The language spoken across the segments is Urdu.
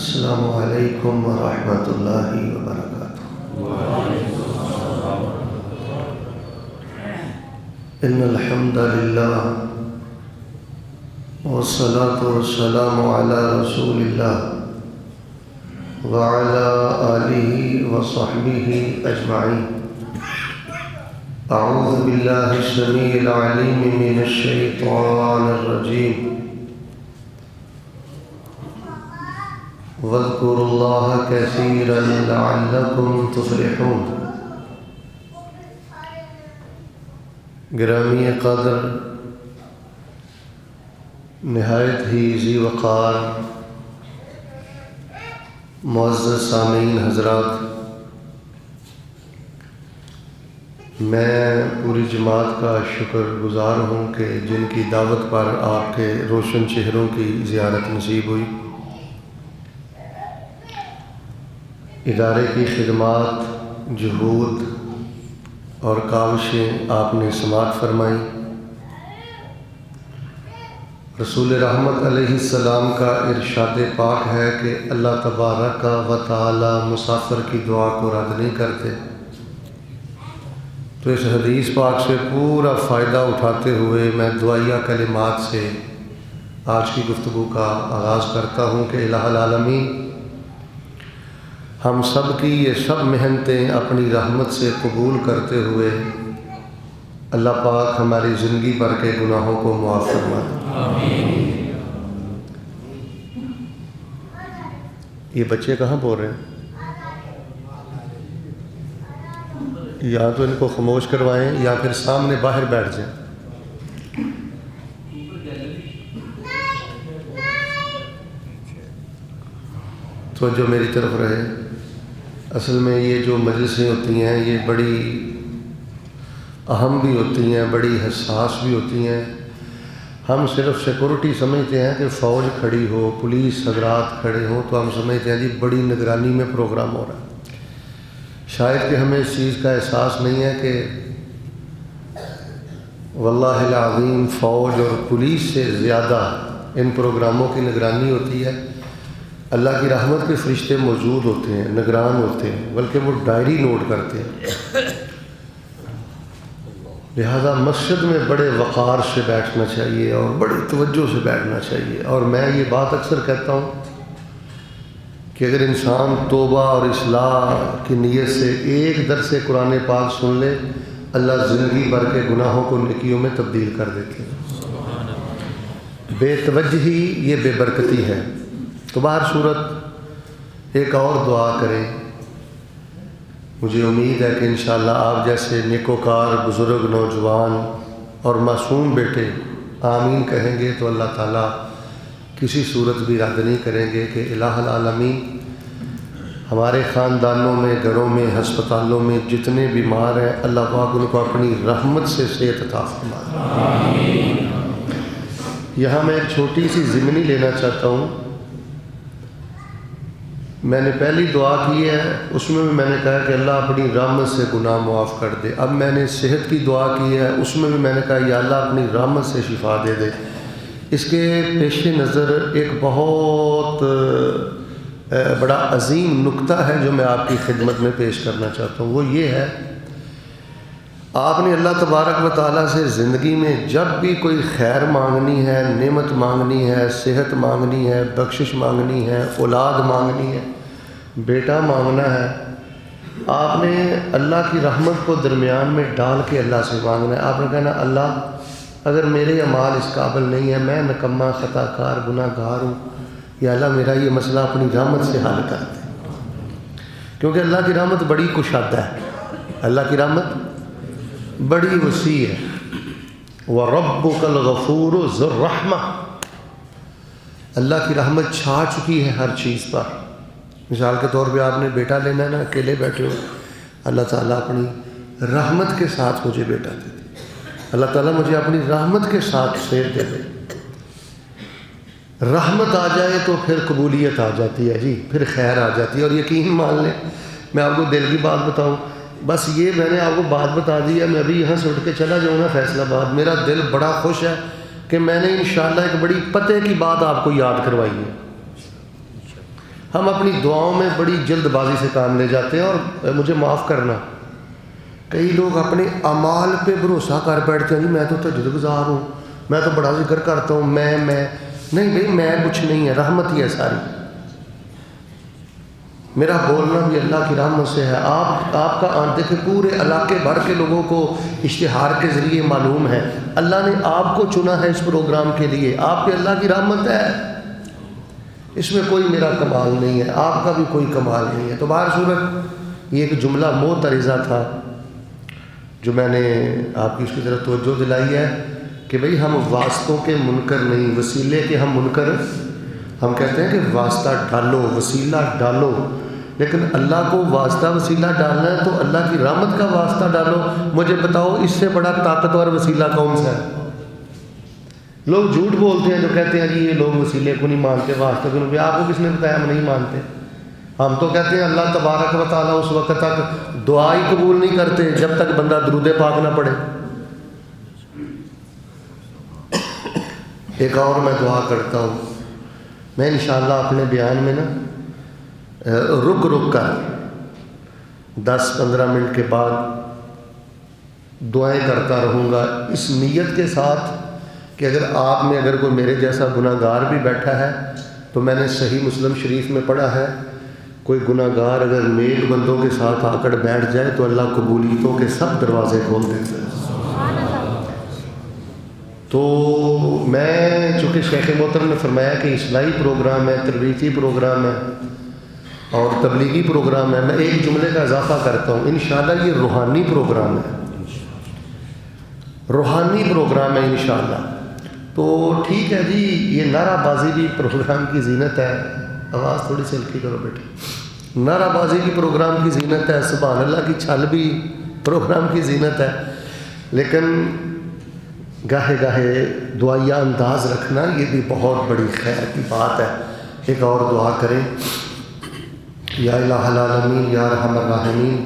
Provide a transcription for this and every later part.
السلام علیکم ورحمۃ اللہ وبرکاتہ۔ ان الحمد للہ والصلاة والسلام علی رسول اللہ وعلی آلہ وصحبہ اجمعین۔ اعوذ باللہ السمیع العلیم من الشیطان الرجیم۔ واذکروا اللہ کثیرا لعلکم تفلحون۔ گرامی قدر، نہایت ہی ذی وقار معزز سامعین حضرات، میں پوری جماعت کا شکر گزار ہوں کہ جن کی دعوت پر آپ کے روشن چہروں کی زیارت نصیب ہوئی۔ ادارے کی خدمات، جہود اور کاوشیں آپ نے سماعت فرمائی۔ رسول رحمت علیہ السلام کا ارشاد پاک ہے کہ اللہ تبارک و تعالی مسافر کی دعا کو رد نہیں کرتے، تو اس حدیث پاک سے پورا فائدہ اٹھاتے ہوئے میں دعائیہ کلمات سے آج کی گفتگو کا آغاز کرتا ہوں کہ الہ العالمین ہم سب کی یہ سب محنتیں اپنی رحمت سے قبول کرتے ہوئے اللہ پاک ہماری زندگی بھر کے گناہوں کو معاف فرما دے۔ آمین۔ یہ بچے کہاں بول رہے ہیں؟ یا تو ان کو خاموش کروائیں یا پھر سامنے باہر بیٹھ جائیں۔ تو جو میری طرف رہے، اصل میں یہ جو مجلسیں ہوتی ہیں یہ بڑی اہم بھی ہوتی ہیں، بڑی حساس بھی ہوتی ہیں۔ ہم صرف سیکورٹی سمجھتے ہیں کہ فوج کھڑی ہو، پولیس حضرات کھڑے ہوں تو ہم سمجھتے ہیں جی بڑی نگرانی میں پروگرام ہو رہا ہے۔ شاید کہ ہمیں اس چیز کا احساس نہیں ہے کہ واللہ العظیم فوج اور پولیس سے زیادہ ان پروگراموں کی نگرانی ہوتی ہے۔ اللہ کی رحمت کے فرشتے موجود ہوتے ہیں، نگران ہوتے ہیں، بلکہ وہ ڈائری نوٹ کرتے ہیں۔ لہذا مسجد میں بڑے وقار سے بیٹھنا چاہیے اور بڑی توجہ سے بیٹھنا چاہیے۔ اور میں یہ بات اکثر کہتا ہوں کہ اگر انسان توبہ اور اصلاح کی نیت سے ایک درس قرآن پاک سن لے، اللہ زندگی بھر کے گناہوں کو نیکیوں میں تبدیل کر دیتے ہیں۔ بے توجہی یہ بے برکتی ہے۔ تو باہر صورت ایک اور دعا کریں۔ مجھے امید ہے کہ انشاءاللہ آپ جیسے نیکوکار بزرگ نوجوان اور معصوم بیٹے آمین کہیں گے تو اللہ تعالیٰ کسی صورت بھی رد نہیں کریں گے کہ الہ العالمین ہمارے خاندانوں میں، گھروں میں، ہسپتالوں میں جتنے بیمار ہیں اللہ پاک ان کو اپنی رحمت سے صحت عطا فرمائے۔ یہاں میں ایک چھوٹی سی ضمنی لینا چاہتا ہوں۔ میں نے پہلی دعا کی ہے، اس میں بھی میں نے کہا کہ اللہ اپنی رحمت سے گناہ معاف کر دے۔ اب میں نے صحت کی دعا کی ہے، اس میں بھی میں نے کہا یا اللہ اپنی رحمت سے شفا دے دے۔ اس کے پیش نظر ایک بہت بڑا عظیم نکتہ ہے جو میں آپ کی خدمت میں پیش کرنا چاہتا ہوں۔ وہ یہ ہے، آپ نے اللہ تبارک و تعالیٰ سے زندگی میں جب بھی کوئی خیر مانگنی ہے، نعمت مانگنی ہے، صحت مانگنی ہے، بخشش مانگنی ہے، اولاد مانگنی ہے، بیٹا مانگنا ہے، آپ نے اللہ کی رحمت کو درمیان میں ڈال کے اللہ سے مانگنا ہے۔ آپ نے کہنا اللہ اگر میرے اعمال اس قابل نہیں ہے، میں نکما، خطا کار، گناہ گار ہوں، یا اللہ میرا یہ مسئلہ اپنی رحمت سے حل کر دے، کیونکہ اللہ کی رحمت بڑی کشادہ ہے، اللہ کی رحمت بڑی وسیع ہے۔ وَرَبُّكَ الْغَفُورُ ذُو الرَّحْمَةِ، اللہ کی رحمت چھا چکی ہے ہر چیز پر۔ مثال کے طور پہ آپ نے بیٹا لینا ہے نا، اکیلے بیٹھے ہو، اللہ تعالیٰ اپنی رحمت کے ساتھ مجھے بیٹا دے دے، اللہ تعالیٰ مجھے اپنی رحمت کے ساتھ صحت دے دے۔ رحمت آ جائے تو پھر قبولیت آ جاتی ہے جی، پھر خیر آ جاتی ہے۔ اور یقین مان لیں، میں آپ کو دل کی بات بتاؤں، بس یہ میں نے آپ کو بات بتا دی ہے، میں ابھی یہاں سے اٹھ کے چلا جاؤں نا فیصل آباد، میرا دل بڑا خوش ہے کہ میں نے انشاءاللہ ایک بڑی پتے کی بات آپ کو یاد کروائی ہے۔ ہم اپنی دعاؤں میں بڑی جلد بازی سے کام لے جاتے ہیں. اور مجھے معاف کرنا، کئی لوگ اپنے اعمال پہ بھروسہ کر بیٹھتے ہیں. جی میں تو تہجد گزار ہوں، میں تو بڑا ذکر کرتا ہوں، میں نہیں بھائی، میں کچھ نہیں ہے، رحمت ہی ہے ساری. میرا بولنا بھی اللہ کی رحمت سے ہے. آپ کا دیکھیں پورے علاقے بھر کے لوگوں کو اشتہار کے ذریعے معلوم ہے اللہ نے آپ کو چنا ہے اس پروگرام کے لیے. آپ پہ اللہ کی رحمت ہے، اس میں کوئی میرا کمال نہیں ہے، آپ کا بھی کوئی کمال نہیں ہے. تو بہر صورت یہ ایک جملہ معترضہ تھا جو میں نے آپ کی اس کی طرف توجہ دلائی ہے کہ بھئی ہم واسطوں کے منکر نہیں، وسیلے کے ہم منکر. ہم کہتے ہیں کہ واسطہ ڈالو، وسیلہ ڈالو، لیکن اللہ کو واسطہ وسیلہ ڈالنا ہے تو اللہ کی رحمت کا واسطہ ڈالو. مجھے بتاؤ اس سے بڑا طاقتور وسیلہ کون سا ہے؟ لوگ جھوٹ بولتے ہیں جو کہتے ہیں جی یہ لوگ وسیلے کو نہیں مانتے، واسطے کو نہیں. آپ کو کس نے بتایا ہم نہیں مانتے؟ ہم تو کہتے ہیں اللہ تبارک و تعالیٰ اس وقت تک دعا ہی قبول نہیں کرتے جب تک بندہ درود پاک نہ پڑھے. ایک اور میں دعا کرتا ہوں، میں انشاءاللہ اپنے بیان میں نا رک کر 10-15 منٹ کے بعد دعائیں کرتا رہوں گا، اس نیت کے ساتھ کہ آپ میں اگر کوئی میرے جیسا گناہ گار بھی بیٹھا ہے تو میں نے صحیح مسلم شریف میں پڑھا ہے کوئی گناہ گار اگر نیک بندوں کے ساتھ آ کر بیٹھ جائے تو اللہ قبولیتوں کے سب دروازے کھول دیتے ہیں. تو میں چونکہ شیخ محترم نے فرمایا کہ اصلاحی پروگرام ہے، تربیتی پروگرام ہے اور تبلیغی پروگرام ہے، میں ایک جملے کا اضافہ کرتا ہوں. انشاءاللہ یہ روحانی پروگرام ہے، روحانی پروگرام ہے انشاءاللہ. تو ٹھیک ہے جی، یہ نعرہ بازی بھی پروگرام کی زینت ہے. آواز تھوڑی سی ہلکی کرو بیٹے. نعرہ بازی بھی پروگرام کی زینت ہے، سبحان اللہ کی چھل بھی پروگرام کی زینت ہے، لیکن گاہے گاہے دعائیہ انداز رکھنا یہ بھی بہت بڑی خیر کی بات ہے. ایک اور دعا کریں. یا الہ العالمین یا ارحم الراحمین،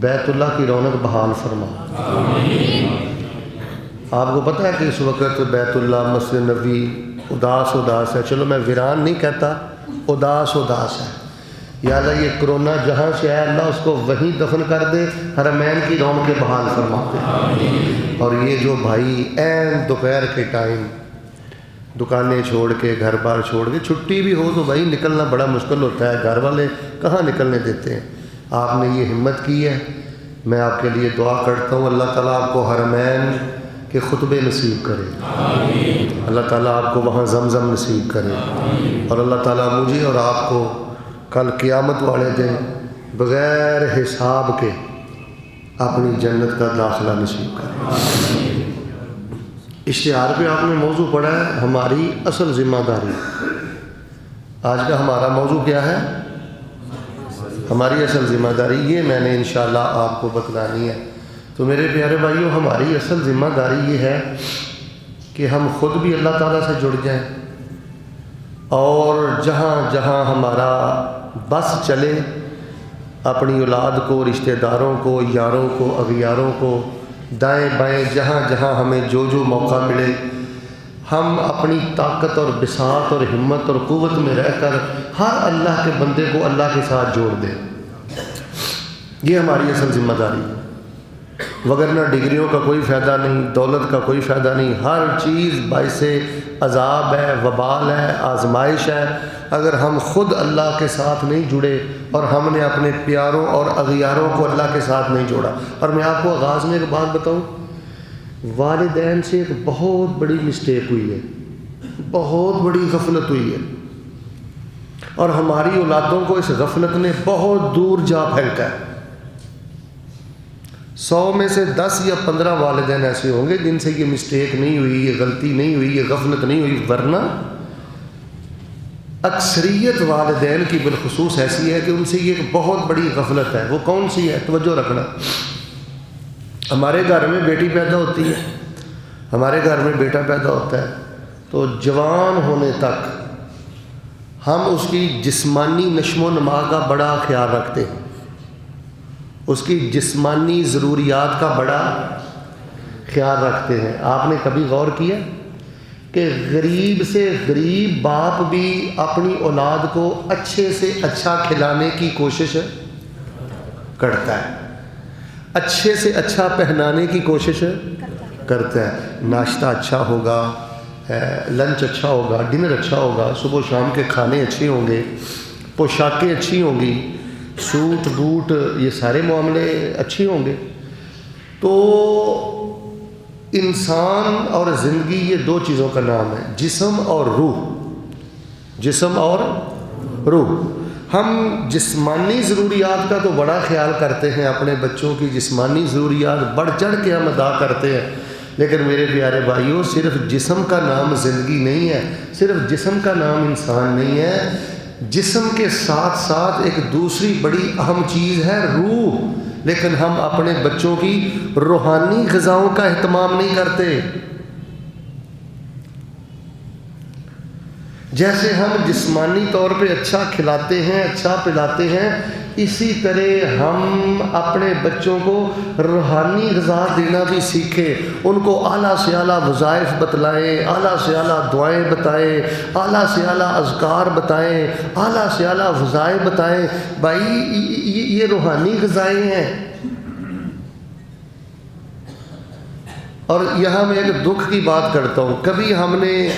بیت اللہ کی رونق بحال فرما. آپ کو پتہ ہے کہ اس وقت بیت اللہ مسجد نبوی اداس ہے. چلو میں ویران نہیں کہتا، اداس ہے. یا اللہ یہ کرونا جہاں سے ہے اللہ اس کو وہیں دفن کر دے، حرمین کی رونقیں بحال فرما دے. اور یہ جو بھائی عین دوپہر کے ٹائم دکانیں چھوڑ کے گھر بار چھوڑ کے چھٹی بھی ہو تو بھائی نکلنا بڑا مشکل ہوتا ہے، گھر والے کہاں نکلنے دیتے ہیں. آپ نے یہ ہمت کی ہے، میں آپ کے لیے دعا کرتا ہوں اللہ تعالیٰ آپ کو حرمین کے خطبے نصیب کرے، اللہ تعالیٰ آپ کو وہاں زمزم نصیب کرے، اور اللہ تعالیٰ مجھے اور آپ کو کل قیامت والے دن بغیر حساب کے اپنی جنت کا داخلہ نصیب کرے. اشتہار پہ آپ نے موضوع پڑھا ہے ہماری اصل ذمہ داری. آج کا ہمارا موضوع کیا ہے؟ ہماری اصل ذمہ داری. یہ میں نے انشاءاللہ آپ کو بتلانی ہے. تو میرے پیارے بھائیوں، ہماری اصل ذمہ داری یہ ہے کہ ہم خود بھی اللہ تعالیٰ سے جڑ جائیں، اور جہاں جہاں ہمارا بس چلے اپنی اولاد کو، رشتہ داروں کو، یاروں کو، اغیاروں کو، دائیں بائیں جہاں جہاں ہمیں جو موقع ملے ہم اپنی طاقت اور بساط اور ہمت اور قوت میں رہ کر ہر اللہ کے بندے کو اللہ کے ساتھ جوڑ دیں. یہ ہماری اصل ذمہ داری ہے. وگرنہ ڈگریوں کا کوئی فائدہ نہیں، دولت کا کوئی فائدہ نہیں. ہر چیز باعث عذاب ہے، وبال ہے، آزمائش ہے اگر ہم خود اللہ کے ساتھ نہیں جڑے اور ہم نے اپنے پیاروں اور اغیاروں کو اللہ کے ساتھ نہیں جوڑا. اور میں آپ کو آغاز میں ایک بات بتاؤں، والدین سے ایک بہت بڑی مسٹیک ہوئی ہے، بہت بڑی غفلت ہوئی ہے، اور ہماری اولادوں کو اس غفلت نے بہت دور جا پھینکا ہے. 100 میں سے 10 یا 15 والدین ایسے ہوں گے جن سے یہ مسٹیک نہیں ہوئی، یہ غلطی نہیں ہوئی، یہ غفلت نہیں ہوئی. ورنہ اکثریت والدین کی بالخصوص ایسی ہے کہ ان سے یہ ایک بہت بڑی غفلت ہے. وہ کون سی ہے؟ توجہ رکھنا. ہمارے گھر میں بیٹی پیدا ہوتی ہے، ہمارے گھر میں بیٹا پیدا ہوتا ہے، تو جوان ہونے تک ہم اس کی جسمانی نشو و نما کا بڑا خیال رکھتے ہیں، اس کی جسمانی ضروریات کا بڑا خیال رکھتے ہیں. آپ نے کبھی غور کیا کہ غریب سے غریب باپ بھی اپنی اولاد کو اچھے سے اچھا کھلانے کی کوشش کرتا ہے، اچھے سے اچھا پہنانے کی کوشش کرتا ہے۔ ناشتہ اچھا ہوگا، لنچ اچھا ہوگا، ڈنر اچھا ہوگا، صبح و شام کے کھانے اچھے ہوں گے، پوشاکیں اچھی ہوں گی، سوٹ بوٹ یہ سارے معاملے اچھے ہوں گے۔ تو انسان اور زندگی یہ دو چیزوں کا نام ہے، جسم اور روح، جسم اور روح۔ ہم جسمانی ضروریات کا تو بڑا خیال کرتے ہیں، اپنے بچوں کی جسمانی ضروریات بڑھ چڑھ کے ہم ادا کرتے ہیں، لیکن میرے پیارے بھائیوں صرف جسم کا نام زندگی نہیں ہے، صرف جسم کا نام انسان نہیں ہے، جسم کے ساتھ ساتھ ایک دوسری بڑی اہم چیز ہے روح، لیکن ہم اپنے بچوں کی روحانی غذاؤں کا اہتمام نہیں کرتے۔ جیسے ہم جسمانی طور پہ اچھا کھلاتے ہیں، اچھا پلاتے ہیں، اسی طرح ہم اپنے بچوں کو روحانی غذا دینا بھی سیکھیں، ان کو اعلیٰ سے اعلیٰ وظائف بتلائیں، اعلیٰ سے اعلیٰ دعائیں بتائیں، اعلیٰ سے اعلیٰ اذکار بتائیں، اعلیٰ سے اعلیٰ وظائف بتائیں۔ بھائی یہ روحانی غذائیں ہیں۔ اور یہاں میں ایک دکھ کی بات کرتا ہوں، کبھی ہم نے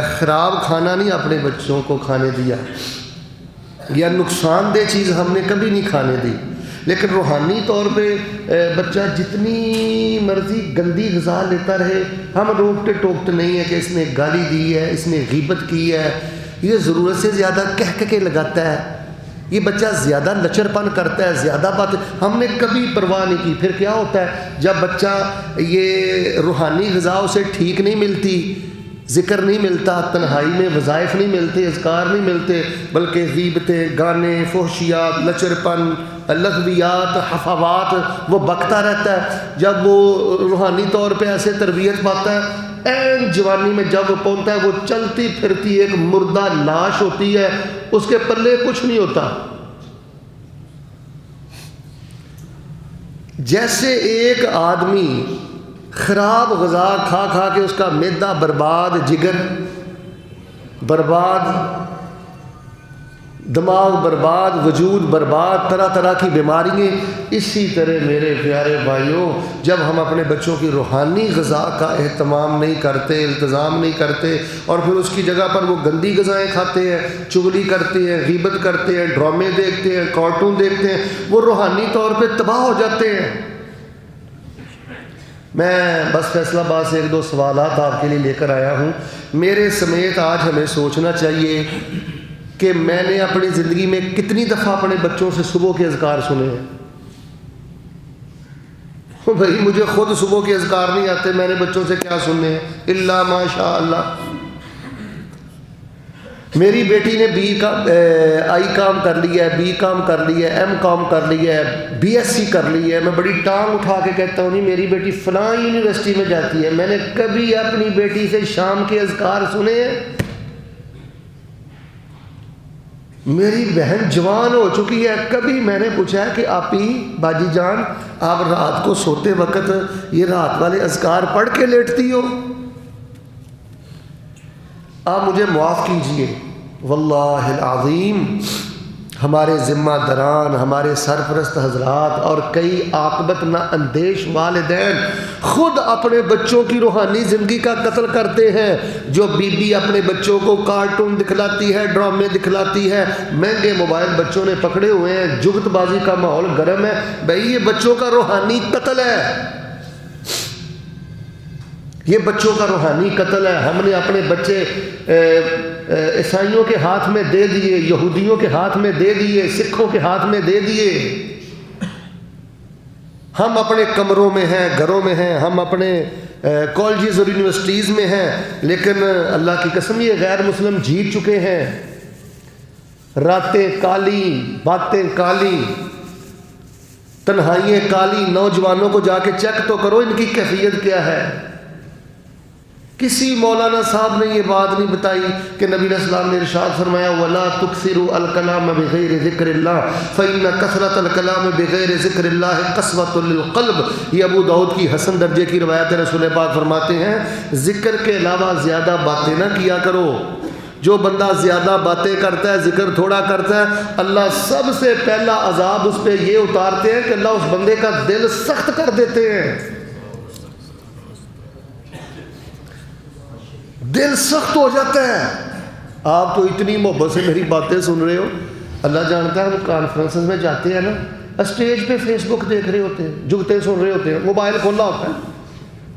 خراب کھانا نہیں اپنے بچوں کو کھانے دیا، یا نقصان دہ چیز ہم نے کبھی نہیں کھانے دی، لیکن روحانی طور پہ بچہ جتنی مرضی گندی غذا لیتا رہے، ہم روکتے ٹوکتے نہیں ہیں کہ اس نے گالی دی ہے، اس نے غیبت کی ہے، یہ ضرورت سے زیادہ کہہ کے لگاتا ہے، یہ بچہ زیادہ لچر پن کرتا ہے، زیادہ بات، ہم نے کبھی پرواہ نہیں کی۔ پھر کیا ہوتا ہے جب بچہ یہ روحانی غذا اسے ٹھیک نہیں ملتی، ذکر نہیں ملتا، تنہائی میں وظائف نہیں ملتے، اذکار نہیں ملتے، بلکہ غیبتیں، گانے، فحشیات، لچر پن، لغویات، حفاوات، وہ بکتا رہتا ہے۔ جب وہ روحانی طور پہ ایسے تربیت پاتا ہے، این جوانی میں جب وہ پہنچتا ہے، وہ چلتی پھرتی ایک مردہ لاش ہوتی ہے، اس کے پلے کچھ نہیں ہوتا۔ جیسے ایک آدمی خراب غذا کھا کھا کے اس کا معدہ برباد، جگر برباد، دماغ برباد، وجود برباد، طرح طرح کی بیماریاں، اسی طرح میرے پیارے بھائیوں جب ہم اپنے بچوں کی روحانی غذا کا اہتمام نہیں کرتے، التزام نہیں کرتے، اور پھر اس کی جگہ پر وہ گندی غذائیں کھاتے ہیں، چغلی کرتے ہیں، غیبت کرتے ہیں، ڈرامے دیکھتے ہیں، کارٹون دیکھتے ہیں، وہ روحانی طور پہ تباہ ہو جاتے ہیں۔ میں بس فیصلہ آباد سے ایک دو سوالات آپ کے لیے لے کر آیا ہوں۔ میرے سمیت آج ہمیں سوچنا چاہیے کہ میں نے اپنی زندگی میں کتنی دفعہ اپنے بچوں سے صبح کے اذکار سنے ہیں۔ بھائی مجھے خود صبح کے اذکار نہیں آتے، میں نے بچوں سے کیا سننے ہیں، الا ماشاء اللہ۔ میری بیٹی نے آئی کام کر لیا ہے، بی کام کر لیا ہے، ایم کام کر لیا ہے، بی ایس سی کر لی ہے، میں بڑی ٹانگ اٹھا کے کہتا ہوں نہیں میری بیٹی فلاں یونیورسٹی میں جاتی ہے۔ میں نے کبھی اپنی بیٹی سے شام کے اذکار سنے ہیں؟ میری بہن جوان ہو چکی ہے، کبھی میں نے پوچھا ہے کہ آپی، باجی جان، آپ رات کو سوتے وقت یہ رات والے اذکار پڑھ کے لیٹتی ہو؟ آپ مجھے معاف کیجئے، واللہ العظیم ہمارے ذمہ داران، ہمارے سرپرست حضرات اور کئی عاقبت نا اندیش والدین خود اپنے بچوں کی روحانی زندگی کا قتل کرتے ہیں۔ جو بی بی اپنے بچوں کو کارٹون دکھلاتی ہے، ڈرامے دکھلاتی ہے، مہنگے موبائل بچوں نے پکڑے ہوئے ہیں، جگت بازی کا ماحول گرم ہے، بھائی یہ بچوں کا روحانی قتل ہے، یہ بچوں کا روحانی قتل ہے۔ ہم نے اپنے بچے عیسائیوں کے ہاتھ میں دے دیے، یہودیوں کے ہاتھ میں دے دیے، سکھوں کے ہاتھ میں دے دیے۔ ہم اپنے کمروں میں ہیں، گھروں میں ہیں، ہم اپنے کالجز اور یونیورسٹیز میں ہیں، لیکن اللہ کی قسم یہ غیر مسلم جیت چکے ہیں۔ راتیں کالی، باتیں کالی، تنہائییں کالی۔ نوجوانوں کو جا کے چیک تو کرو ان کی کیفیت کیا ہے۔ کسی مولانا صاحب نے یہ بات نہیں بتائی کہ نبی علیہ السلام نے ارشاد فرمایا وَلَا تُكْثِرُوا الْكَلَامَ بِغَيْرِ ذِكْرِ اللَّهِ فَإِنَّ كَثْرَةَ الْكَلَامِ بِغَيْرِ ذِكْرِ اللَّهِ قَسْوَةٌ لِلْقَلْبِ۔ یہ ابو داؤد کی حسن درجے کی روایت ہے، رسول پاک فرماتے ہیں ذکر کے علاوہ زیادہ باتیں نہ کیا کرو۔ جو بندہ زیادہ باتیں کرتا ہے، ذکر تھوڑا کرتا ہے، اللہ سب سے پہلا عذاب اس پہ یہ اتارتے ہیں کہ اللہ اس بندے کا دل سخت کر دیتے ہیں، دل سخت ہو جاتا ہے۔ آپ تو اتنی محبت سے میری باتیں سن رہے ہو، اللہ جانتا ہے ہم کانفرنسز میں جاتے ہیں نا، اسٹیج پہ فیس بک دیکھ رہے ہوتے ہیں، جگتے سن رہے ہوتے ہیں، موبائل کھولا ہوتا ہے،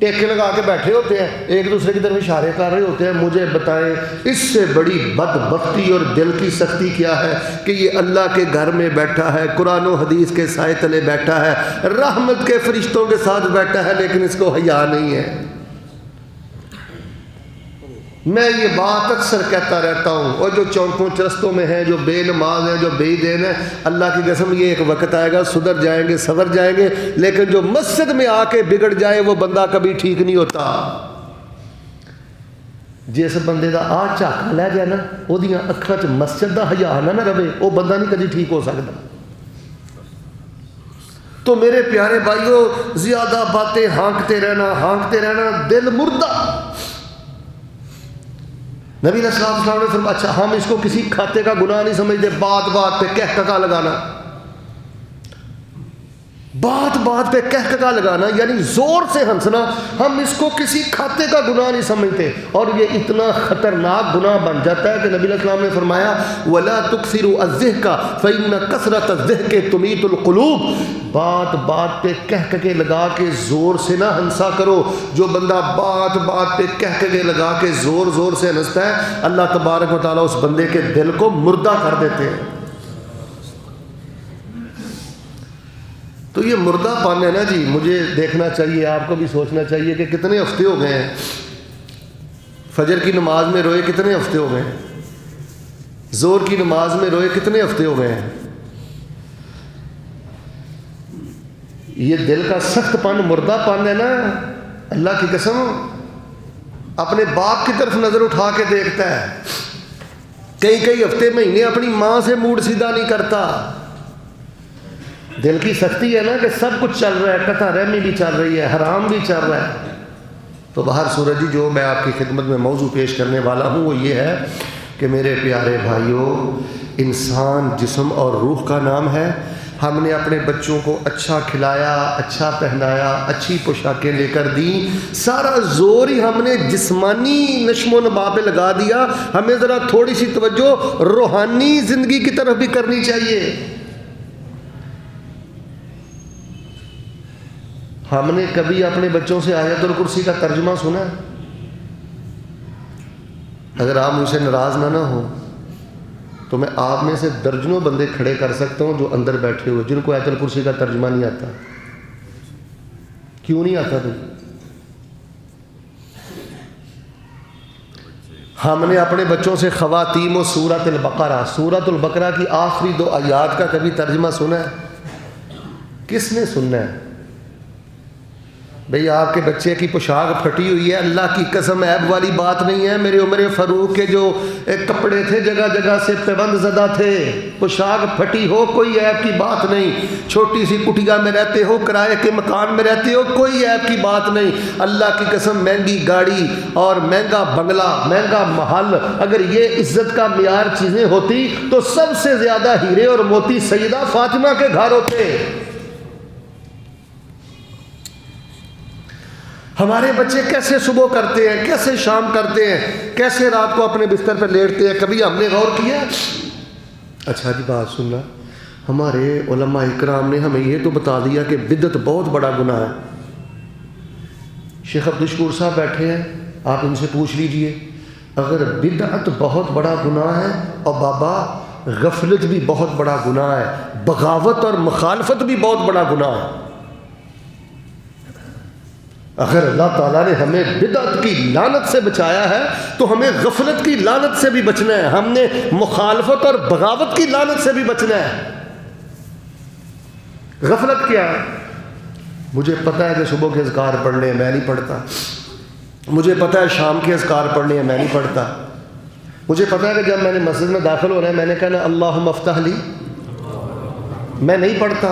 ٹیکے لگا کے بیٹھے ہوتے ہیں، ایک دوسرے کی طرف اشارے کر رہے ہوتے ہیں۔ مجھے بتائیں اس سے بڑی بدبختی اور دل کی سختی کیا ہے کہ یہ اللہ کے گھر میں بیٹھا ہے، قرآن و حدیث کے سائے تلے بیٹھا ہے، رحمت کے فرشتوں کے ساتھ بیٹھا ہے، لیکن اس کو حیا نہیں ہے۔ میں یہ بات اکثر کہتا رہتا ہوں، اور جو چونکوں چرستوں میں ہیں، جو بے نماز ہیں، جو بے دین ہیں، اللہ کی قسم یہ ایک وقت آئے گا سدھر جائیں گے، سنور جائیں گے، لیکن جو مسجد میں آ کے بگڑ جائے وہ بندہ کبھی ٹھیک نہیں ہوتا۔ جس بندے دا آ جھاکا لے جائے نا، وہ دیاں اکھاں چ مسجد دا حیا نہ رہے، وہ بندہ نہیں کبھی ٹھیک ہو سکتا۔ تو میرے پیارے بھائیو، زیادہ باتیں ہانکتے رہنا دل مردہ۔ نبی علیہ السلام نے فرمایا اچھا ہم اس کو کسی کھاتے کا گناہ نہیں سمجھتے، بات بات پہ کہککا لگانا، بات بات پہ کہککا لگانا یعنی زور سے ہنسنا، ہم اس کو کسی کھاتے کا گناہ نہیں سمجھتے، اور یہ اتنا خطرناک گناہ بن جاتا ہے کہ نبی علیہ السلام نے فرمایا وَلَا تُكْثِرُوا الضِّحْكَ فَإِنَّ كَثْرَةَ الضِّحْكِ تُمِيتُ الْقُلُوبَ۔ بات بات پہ کہککے لگا کے زور سے نہ ہنسا کرو۔ جو بندہ بات بات پہ کہککے لگا کے زور زور سے ہنستا ہے، اللہ تبارک و تعالیٰ اس بندے کے دل کو مردہ کر دیتے ہیں۔ تو یہ مردہ پن ہے نا جی، مجھے دیکھنا چاہیے، آپ کو بھی سوچنا چاہیے کہ کتنے ہفتے ہو گئے ہیں فجر کی نماز میں روئے، کتنے ہفتے ہو گئے ہیں ظہر کی نماز میں روئے، کتنے ہفتے ہو گئے ہیں۔ یہ دل کا سخت پن، مردہ پن ہے نا، اللہ کی قسم اپنے باپ کی طرف نظر اٹھا کے دیکھتا ہے، کئی ہفتے مہینے اپنی ماں سے موڈ سیدھا نہیں کرتا۔ دل کی سختی ہے نا کہ سب کچھ چل رہا ہے، قطع رحمی بھی چل رہی ہے، حرام بھی چل رہا ہے۔ تو باہر سورج جی جو میں آپ کی خدمت میں موضوع پیش کرنے والا ہوں وہ یہ ہے کہ میرے پیارے بھائیوں، انسان جسم اور روح کا نام ہے۔ ہم نے اپنے بچوں کو اچھا کھلایا، اچھا پہنایا، اچھی پوشاکیں لے کر دیں، سارا زور ہی ہم نے جسمانی نشو و نما پہ لگا دیا۔ ہمیں ذرا تھوڑی سی توجہ روحانی زندگی کی طرف بھی کرنی چاہیے۔ ہم نے کبھی اپنے بچوں سے آیت الکرسی کا ترجمہ سنا ہے؟ اگر آپ مجھ سے ناراض نہ ہو تو میں آپ میں سے درجنوں بندے کھڑے کر سکتا ہوں جو اندر بیٹھے ہوئے جن کو آیت الکرسی کا ترجمہ نہیں آتا۔ کیوں نہیں آتا؟ ہم نے اپنے بچوں سے خواتیم و سورۃ البقرہ کی آخری 2 آیات کا کبھی ترجمہ سنا ہے؟ کس نے سننا ہے؟ بھئی آپ کے بچے کی پوشاک پھٹی ہوئی ہے، اللہ کی قسم عیب والی بات نہیں ہے۔ میرے عمر فاروق کے جو کپڑے تھے جگہ جگہ سے پیوند زدہ تھے، پوشاک پھٹی ہو کوئی عیب کی بات نہیں۔ چھوٹی سی کٹیا میں رہتے ہو، کرائے کے مکان میں رہتے ہو، کوئی عیب کی بات نہیں۔ اللہ کی قسم مہنگی گاڑی اور مہنگا بنگلہ، مہنگا محل، اگر یہ عزت کا معیار چیزیں ہوتی تو سب سے زیادہ ہیرے اور موتی سیدہ فاطمہ کے گھر ہوتے۔ ہمارے بچے کیسے صبح کرتے ہیں، کیسے شام کرتے ہیں، کیسے رات کو اپنے بستر پہ لیٹتے ہیں، کبھی ہم نے غور کیا؟ اچھا جی بات سننا، ہمارے علماء اکرام نے ہمیں یہ تو بتا دیا کہ بدعت بہت بڑا گناہ ہے۔ شیخ عبدالشکور صاحب بیٹھے ہیں، آپ ان سے پوچھ لیجئے، اگر بدعت بہت بڑا گناہ ہے اور بابا غفلت بھی بہت بڑا گناہ ہے، بغاوت اور مخالفت بھی بہت بڑا گناہ ہے، اگر اللہ تعالیٰ نے ہمیں بدعت کی لعنت سے بچایا ہے تو ہمیں غفلت کی لعنت سے بھی بچنا ہے، ہم نے مخالفت اور بغاوت کی لعنت سے بھی بچنا ہے۔ غفلت کیا ہے؟ مجھے پتہ ہے کہ صبح کے اذکار پڑھنے میں نہیں پڑھتا، مجھے پتہ ہے شام کے اذکار پڑھنے ہیں، میں نہیں پڑھتا. مجھے پتہ ہے کہ جب میں نے مسجد میں داخل ہونا ہے میں نے کہنا اللہم افتح لی، میں نہیں پڑھتا.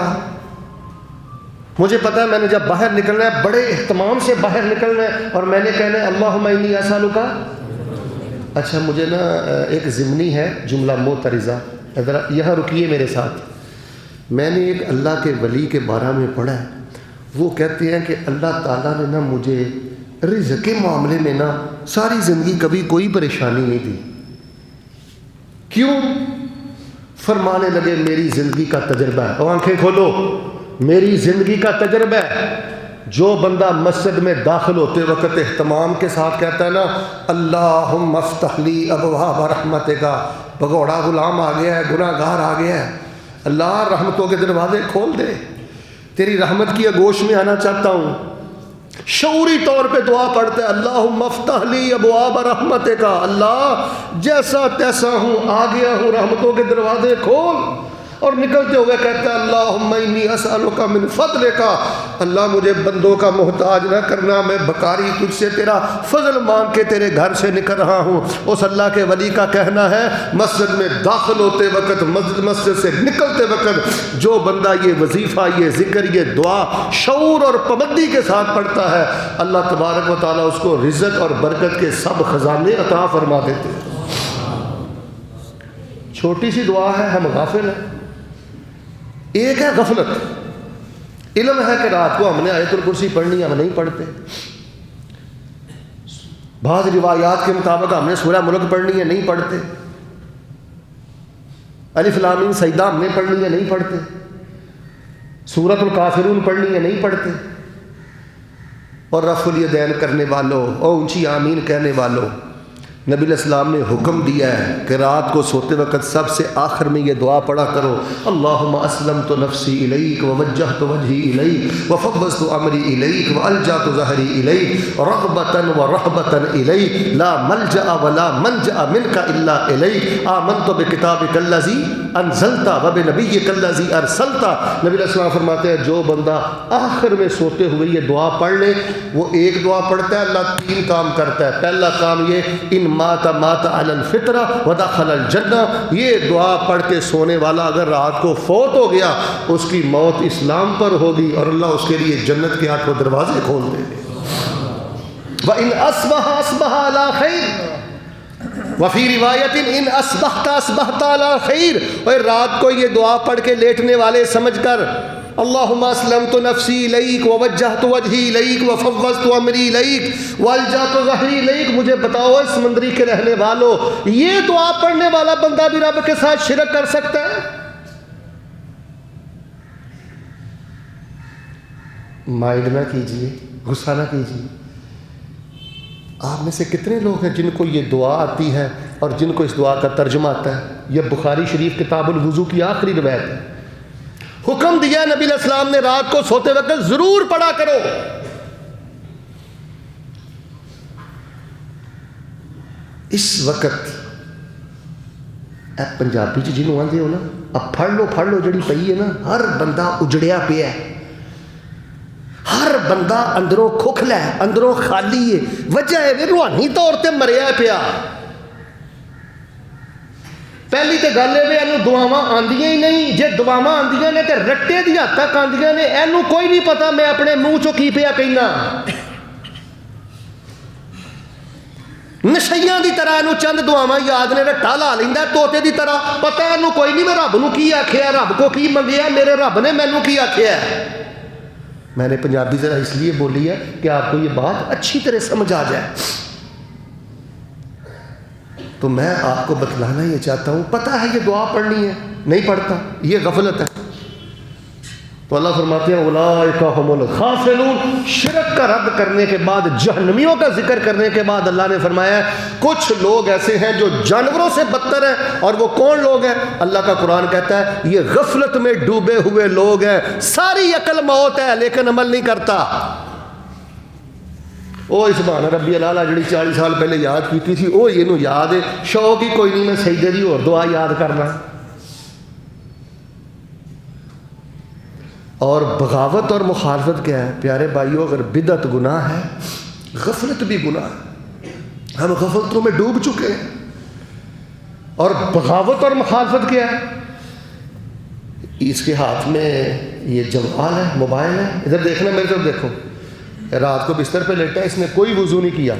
مجھے پتہ ہے میں نے جب باہر نکلنا ہے بڑے اہتمام سے باہر نکلنا ہے اور میں نے کہنا ہے اللہم انی اسألک. اچھا مجھے نا ایک ضمنی ہے جملہ معترضہ، ذرا یہاں رکیے میرے ساتھ. میں نے ایک اللہ کے ولی کے بارے میں پڑھا ہے، وہ کہتے ہیں کہ اللہ تعالیٰ نے نا مجھے رزق کے معاملے میں نا ساری زندگی کبھی کوئی پریشانی نہیں دی. کیوں؟ فرمانے لگے میری زندگی کا تجربہ ہے. اور آنکھیں کھولو، میری زندگی کا تجربہ ہے. جو بندہ مسجد میں داخل ہوتے وقت اہتمام کے ساتھ کہتا ہے نا اللہم افتح لی ابواب رحمتک، بھگوڑا غلام آ گیا ہے، گناہ گار آ گیا ہے، اللہ رحمتوں کے دروازے کھول دے، تیری رحمت کی آغوش میں آنا چاہتا ہوں. شعوری طور پہ دعا پڑھتے ہیں اللہم افتح لی ابواب رحمتک، اللہ جیسا تیسا ہوں آ گیا ہوں، رحمتوں کے دروازے کھول. اور نکلتے ہوئے کہتا ہے اللہم انی اسألک من فضلک، اللہ مجھے بندوں کا محتاج نہ کرنا، میں بکاری تجھ سے تیرا فضل مانگ کے تیرے گھر سے نکل رہا ہوں. اس اللہ کے ولی کا کہنا ہے مسجد میں داخل ہوتے وقت، مسجد سے نکلتے وقت جو بندہ یہ وظیفہ، یہ ذکر، یہ دعا شعور اور پابندی کے ساتھ پڑھتا ہے اللہ تبارک و تعالیٰ اس کو رزق اور برکت کے سب خزانے عطا فرما دیتے ہیں. چھوٹی سی دعا ہے، ہم غافل ہیں. ایک ہے غفلت. علم ہے کہ رات کو ہم نے آیت الکرسی پڑھنی ہے، ہم نہیں پڑھتے. بعض روایات کے مطابق ہم نے سورہ ملک پڑھنی ہے، نہیں پڑھتے. الف لام میم سجدہ ہم نے پڑھنی ہے، نہیں پڑھتے. سورۃ الکافرون پڑھنی ہے، نہیں پڑھتے. اور رفع الیدین کرنے والوں اور اونچی آمین کہنے والوں، نبی علیہ السلام نے حکم دیا ہے کہ رات کو سوتے وقت سب سے آخر میں یہ دعا پڑھا کرو اللہم اسلمت نفسی الیک ووجہت وجہی الیک وفوضت امری الیک والجأت ظہری الیک رغبتا ورہبتا الیک لا ملجأ ولا منجأ منک الا الیک آمنت بکتابک الذی انزلت وبنبیک الذی ارسلت. نبی علیہ السلام فرماتے ہیں جو بندہ آخر میں سوتے ہوئے یہ دعا پڑھ لے، وہ ایک دعا پڑھتا ہے اللہ تین کام کرتا ہے. پہلا کام یہ ان مات علی الفطرہ ودخل الجنہ، یہ دعا پڑھ کے سونے والا اگر رات کو فوت ہو گیا اس کی موت اسلام پر ہوگی اور اللہ اس کے لیے جنت کے 8 دروازے کھول دے گے. وَإِنْ أَصْبَحَ أَصْبَحَ عَلَى خَيْرٍ وفی روایت ان اصبحت اصبحت علی خیر. اور رات کو یہ دعا پڑھ کے لیٹنے والے سمجھ کر اللہم اسلمت نفسی الیک ووجہت وجہی الیک وفوضت امری الیک والجأت ظہری الیک. مجھے بتاؤ اس سمندری کے رہنے والوں، یہ دعا پڑھنے والا بندہ بھی رب کے ساتھ شرک کر سکتا ہے؟ مائنڈ نہ کیجئے، غصہ نہ کیجئے. آپ میں سے کتنے لوگ ہیں جن کو یہ دعا آتی ہے اور جن کو اس دعا کا ترجمہ آتا ہے؟ یہ بخاری شریف کتاب الوضو کی آخری روایت ہے. حکم دیا نبی علیہ السلام نے رات کو سوتے وقت ضرور پڑھا کرو. اس وقت اے پنجابی چ جنوں آندے ہو نا اب پڑھ لو جڑی پئی ہے نا، ہر بندہ اجڑیا پیا ہے، ہر بندہ اندروں کھوکھلا ہے، اندروں خالی ہے. وجہ ہے روحانی طور تے مریا پیا. پہلی تو گل ہے یہ دعاواں آندیاں ہی نہیں. جے دعاواں آندیاں نے تے رٹے دی حد تک آندیاں نے، اینو کوئی نہیں پتا میں اپنے منہ چوں کی پیا کہنا. نشیاں دی طرح اینو چند دعاواں یاد نے، رٹا لا لیندا طوطے دی طرح. پتہ اینو کوئی نہیں میں رب نو کی آکھیا، رب کو کی منگیا، میرے رب نے مینوں کی آکھیا. میں نے پنجابی ذرا اس لیے بولی ہے کہ آپ کو یہ بات اچھی طرح سمجھ آ جائے. تو میں آپ کو بتلانا یہ چاہتا ہوں، پتہ ہے یہ دعا پڑھنی ہے، نہیں پڑھتا، یہ غفلت ہے. تو اللہ فرماتے ہیں اولئک هم الغافلون. شرک کا رد کرنے کے بعد، جہنمیوں کا ذکر کرنے کے بعد اللہ نے فرمایا کچھ لوگ ایسے ہیں جو جانوروں سے بدتر ہیں. اور وہ کون لوگ ہیں؟ اللہ کا قرآن کہتا ہے یہ غفلت میں ڈوبے ہوئے لوگ ہیں. ساری عقل موت ہے لیکن عمل نہیں کرتا. وہ سبحان ربی العلیٰ جڑی 40 سال پہلے یاد کی تھی وہ یہ یاد ہے، شوق ہی کوئی نہیں میں سجدے دی اور دعا یاد کرنا. اور بغاوت اور مخالفت کیا ہے پیارے بھائیوں؟ اگر بدعت گناہ ہے غفلت بھی گناہ ہے، ہم غفلتوں میں ڈوب چکے ہیں. اور بغاوت اور مخالفت کیا ہے؟ اس کے ہاتھ میں یہ جوال ہے، موبائل ہے. ادھر دیکھنا، میری طرف دیکھو. رات کو بستر پہ لیٹا ہے، اس نے کوئی وضو نہیں کیا،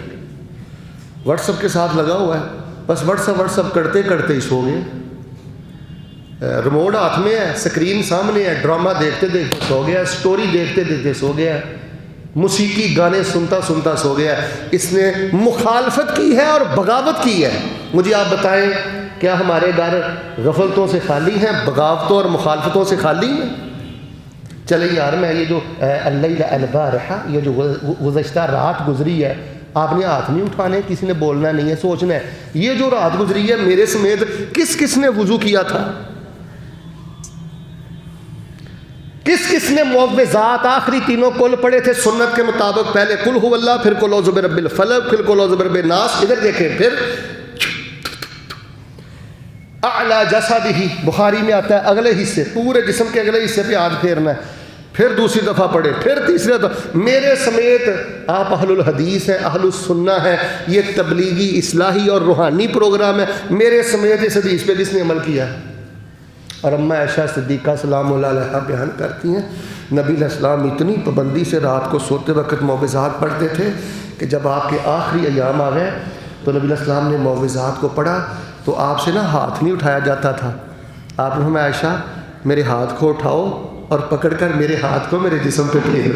واٹس ایپ کے ساتھ لگا ہوا ہے، بس واٹس ایپ کرتے کرتے ہی سو گئے. ریموٹ ہاتھ میں ہے، اسکرین سامنے ہے، ڈرامہ دیکھتے دیکھتے سو گیا، سٹوری دیکھتے دیکھتے سو گیا، موسیقی گانے سنتا سنتا سو گیا. اس نے مخالفت کی ہے اور بغاوت کی ہے. مجھے آپ بتائیں، کیا ہمارے گھر غفلتوں سے خالی ہیں، بغاوتوں اور مخالفتوں سے خالی ہیں؟ چلے یار، میں یہ جو اللیل البارحہ، یہ جو گزشتہ رات گزری ہے، آپ نے ہاتھ نہیں اٹھانے، کسی نے بولنا نہیں ہے، سوچنا ہے یہ جو رات گزری ہے میرے سمیت کس کس نے وضو کیا تھا، کس کس نے معوذات آخری تینوں کل پڑھے تھے سنت کے مطابق. پہلے قل هو اللہ، پھر قل اعوذ برب الفلق، پھر قل اعوذ برب الناس. ادھر دیکھیں، پھر اعلی جسدہ، بخاری میں آتا ہے اگلے حصے، پورے جسم کے اگلے حصے پہ ہاتھ پھیرنا ہے. پھر دوسری دفعہ پڑھے، پھر تیسری دفعہ. میرے سمیت آپ اہل الحدیث ہیں، اہل السنہ ہیں، یہ تبلیغی اصلاحی اور روحانی پروگرام ہے. میرے سمیت اس حدیث پہ کس نے عمل کیا ہے؟ اور اماں عائشہ صدیقہ سلام اللہ علیہا بیان کرتی ہیں، نبی علیہ السلام اتنی پابندی سے رات کو سوتے وقت معوذات پڑھتے تھے کہ جب آپ کے آخری ایام آ گئے تو نبی علیہ السلام نے معوذات کو پڑھا تو آپ سے ہاتھ نہیں اٹھایا جاتا تھا. آپ نے فرمایا عائشہ میرے ہاتھ کو اٹھاؤ اور پکڑ کر میرے ہاتھ کو میرے جسم پہ پھیر.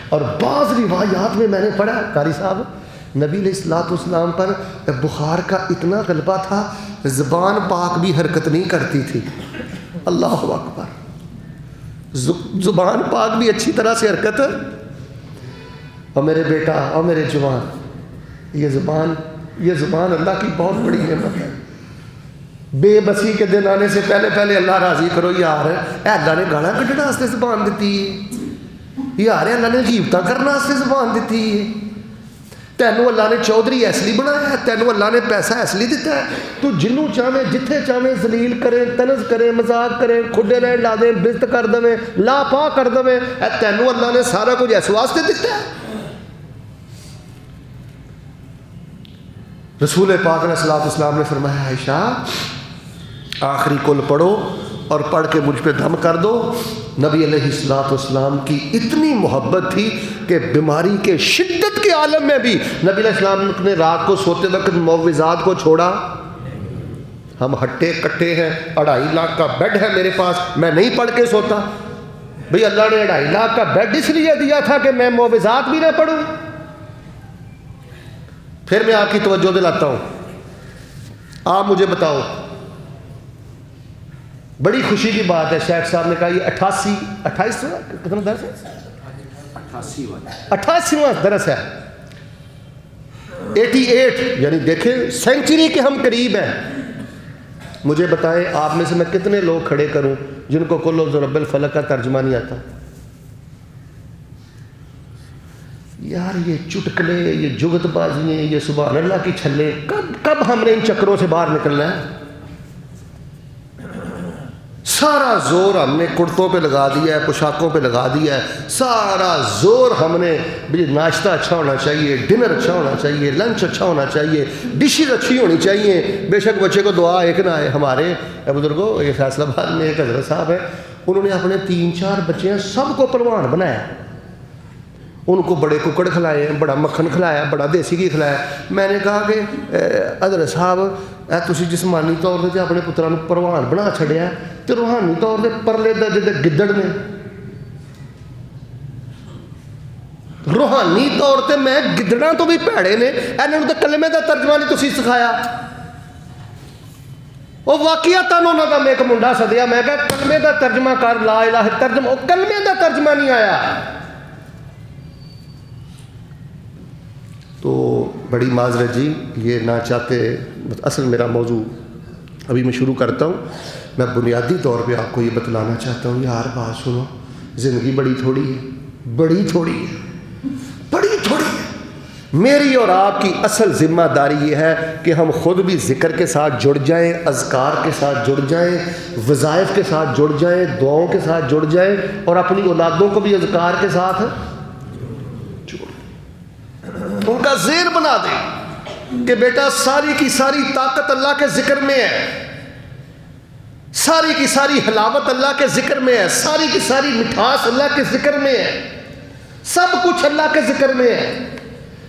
اور بعض روایات میں نے پڑھا قاری صاحب، نبی علیہ السلام پر بخار کا اتنا غلبہ تھا، زبان پاک بھی حرکت نہیں کرتی تھی. اللہ اکبر، زبان پاک بھی اچھی طرح سے حرکت. اور میرے بیٹا اور میرے جوان، یہ زبان اللہ کی بہت بڑی نعمت ہے. بے بسی کے دن آنے سے پہلے پہلے اللہ راضی کرو. یار اللہ نے گالا کھڈنا واسطے زبان دیتی ہے، یار اللہ نے غیبتاں کرنا واسطے زبان دیتی ہے. تینوں اللہ نے چودھری اس لیے بنایا ہے، تینوں اللہ نے پیسہ اس لیے دیتا ہے، تو جنوں چاہے جتھے چاہے ذلیل کریں، طنز کریں، مذاق کریں، کھڈے رہ لا دیں، بزت کر دیں، لا پا کر دیں. تینوں اللہ نے سارا کچھ اس واسطے دیتا ہے. رسول پاک علیہ السلام نے فرمایا عائشہ آخری کل پڑھو اور پڑھ کے مجھ پہ دم کر دو. نبی علیہ السلام کی اتنی محبت تھی کہ بیماری کے شدت کے عالم میں بھی نبی علیہ السلام نے رات کو سوتے وقت معوذات کو چھوڑا. ہم ہٹے کٹے ہیں، 2.5 لاکھ کا بیڈ ہے میرے پاس، میں نہیں پڑھ کے سوتا. بھئی اللہ نے 2.5 لاکھ کا بیڈ اس لیے دیا تھا کہ میں معوذات بھی نہ پڑھوں. پھر میں آپ کی توجہ دلاتا ہوں، آپ مجھے بتاؤ، بڑی خوشی کی بات ہے، شیخ صاحب نے کہا یہ 28واں کتنا درس ہے؟ 88واں درس ہے. 88 یعنی دیکھیں سینچری کے ہم قریب ہیں. مجھے بتائیں آپ میں سے میں کتنے لوگ کھڑے کروں جن کو قل اعوذ برب الفلق کا ترجمہ نہیں آتا؟ یار یہ چٹکلے، یہ جگت بازیاں، یہ سبحان اللہ کی چھلے، کب ہم نے ان چکروں سے باہر نکلنا ہے؟ سارا زور ہم نے کرتوں پہ لگا دیا ہے، پوشاکوں پہ لگا دیا ہے، سارا زور ہم نے ناشتہ اچھا ہونا چاہیے، ڈنر اچھا ہونا چاہیے، لنچ اچھا ہونا چاہیے، ڈشز اچھی ہونی چاہیے. بے شک بچے کو دعا ایک نہ آئے. ہمارے بزرگوں، یہ فیصل آباد میں ایک حضرت صاحب ہیں، انہوں نے اپنے 3-4 بچے ہیں سب کو پروان بنایا. ان کو بڑے ککڑ کھلائے، بڑا مکھن کھلایا، بڑا دیسی گھی کھلایا. میں نے کہا کہ حضرت صاحب تسی جسمانی طور سے اپنے پتروں پروان بنا چھڑیا تو روحانی طور سے پرلے درجے دے گدڑ نے. روحانی طور سے میں گدڑاں تو بھی پیڑے نے، انہوں نے کلمے دا ترجمہ نہیں تسی سکھایا. وہ واقعتاً انہوں نے ایک منڈا سدیا، میں کہا کلمے دا ترجمہ کر، لا الہ ترجمہ، کلمے دا ترجمہ نہیں آیا. تو بڑی معذرت جی، یہ نہ چاہتے. اصل میرا موضوع ابھی میں شروع کرتا ہوں. میں بنیادی طور پہ آپ کو یہ بتلانا چاہتا ہوں، یار بات سنو، زندگی بڑی تھوڑی ہے، بڑی تھوڑی ہے، بڑی تھوڑی ہے. میری اور آپ کی اصل ذمہ داری یہ ہے کہ ہم خود بھی ذکر کے ساتھ جڑ جائیں، اذکار کے ساتھ جڑ جائیں، وظائف کے ساتھ جڑ جائیں، دعاؤں کے ساتھ جڑ جائیں، اور اپنی اولادوں کو بھی اذکار کے ساتھ جوڑ. کا زیر بنا دے کہ بیٹا ساری کی ساری طاقت اللہ کے ذکر میں ہے، ساری کی ساری حلاوت اللہ کے ذکر میں ہے، ساری کی ساری مٹھاس اللہ کے ذکر میں ہے، سب کچھ اللہ کے ذکر میں ہے۔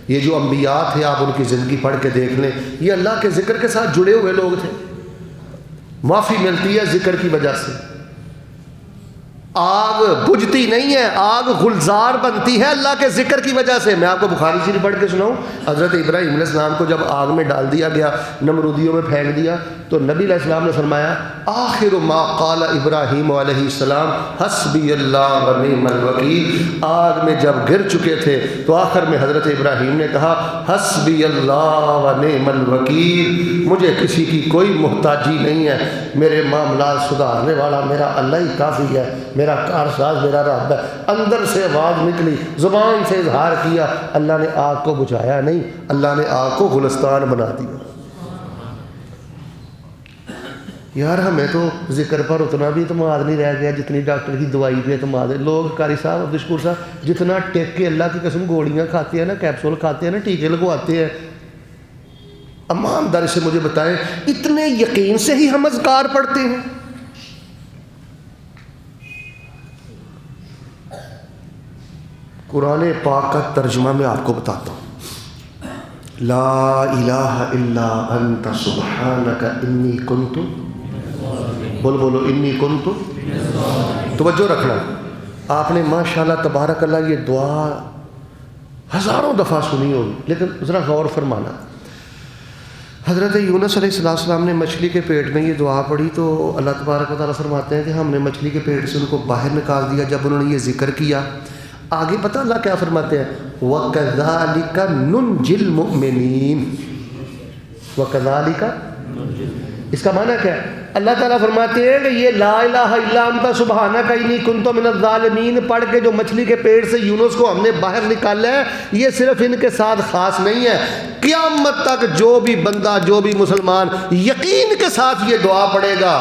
یہ جو انبیاء تھے آپ ان کی زندگی پڑھ کے دیکھ لیں، یہ اللہ کے ذکر کے ساتھ جڑے ہوئے لوگ تھے۔ معافی ملتی ہے ذکر کی وجہ سے، آگ بجھتی نہیں ہے، آگ گلزار بنتی ہے اللہ کے ذکر کی وجہ سے۔ میں آپ کو بخاری شریف پڑھ کے سناؤں، حضرت ابراہیم علیہ السلام کو جب آگ میں ڈال دیا گیا، نمرودیوں میں پھینک دیا، تو نبی علیہ السلام نے فرمایا آخر ما قال ابراہیم علیہ السلام حسبی اللہ و نعم الوکیل۔ آگ میں جب گر چکے تھے تو آخر میں حضرت ابراہیم نے کہا حسبی اللہ و نعم الوکیل، مجھے کسی کی کوئی محتاجی نہیں ہے، میرے معاملات سدھارنے والا میرا اللہ ہی کافی ہے، میرا کارساز میرا رب ہے۔ اندر سے آواز نکلی، زبان سے اظہار کیا، اللہ نے آگ کو بجھایا نہیں، اللہ نے آگ کو گلستان بنا دیا۔ یار ہمیں تو ذکر پر اتنا بھی اعتماد نہیں رہ گیا جتنی ڈاکٹر کی دوائی پہ اعتماد ہے۔ لوگ قاری صاحب عبدالشکور صاحب جتنا ٹیک کے اللہ کی قسم گولیاں کھاتے ہیں نا، کیپسول کھاتے ہیں نا، ٹیکے لگواتے ہیں، ایمانداری سے مجھے بتائیں اتنے یقین سے ہی ہم اذکار پڑھتے ہیں؟ قرآن پاک کا ترجمہ میں آپ کو بتاتا ہوں۔ لا الہ الا انت سبحانک انی کنت، بولو انی کنت۔ توجہ رکھنا، آپ نے ماشاءاللہ تبارک اللہ یہ دعا ہزاروں دفعہ سنی ہوگی، لیکن ذرا غور فرمانا۔ حضرت یونس علیہ السلام نے مچھلی کے پیٹ میں یہ دعا پڑھی تو اللہ تبارک و تعالیٰ فرماتے ہیں کہ ہم نے مچھلی کے پیٹ سے ان کو باہر نکال دیا۔ جب انہوں نے یہ ذکر کیا، آگے پتہ اللہ کیا فرماتے ہیں، وَكَذَلِكَ نُنْجِي الْمُؤْمِنِينَ۔ وَكَذَلِكَ اس کا معنی کیا ہے؟ اللہ تعالیٰ فرماتے ہیں کہ یہ لا الہ الا انت سبحانک انی کنت من الظالمین پڑھ کے جو مچھلی کے پیٹ سے یونس کو ہم نے باہر نکالا ہے، یہ صرف ان کے ساتھ خاص نہیں ہے، قیامت تک جو بھی بندہ، جو بھی مسلمان یقین کے ساتھ یہ دعا پڑھے گا،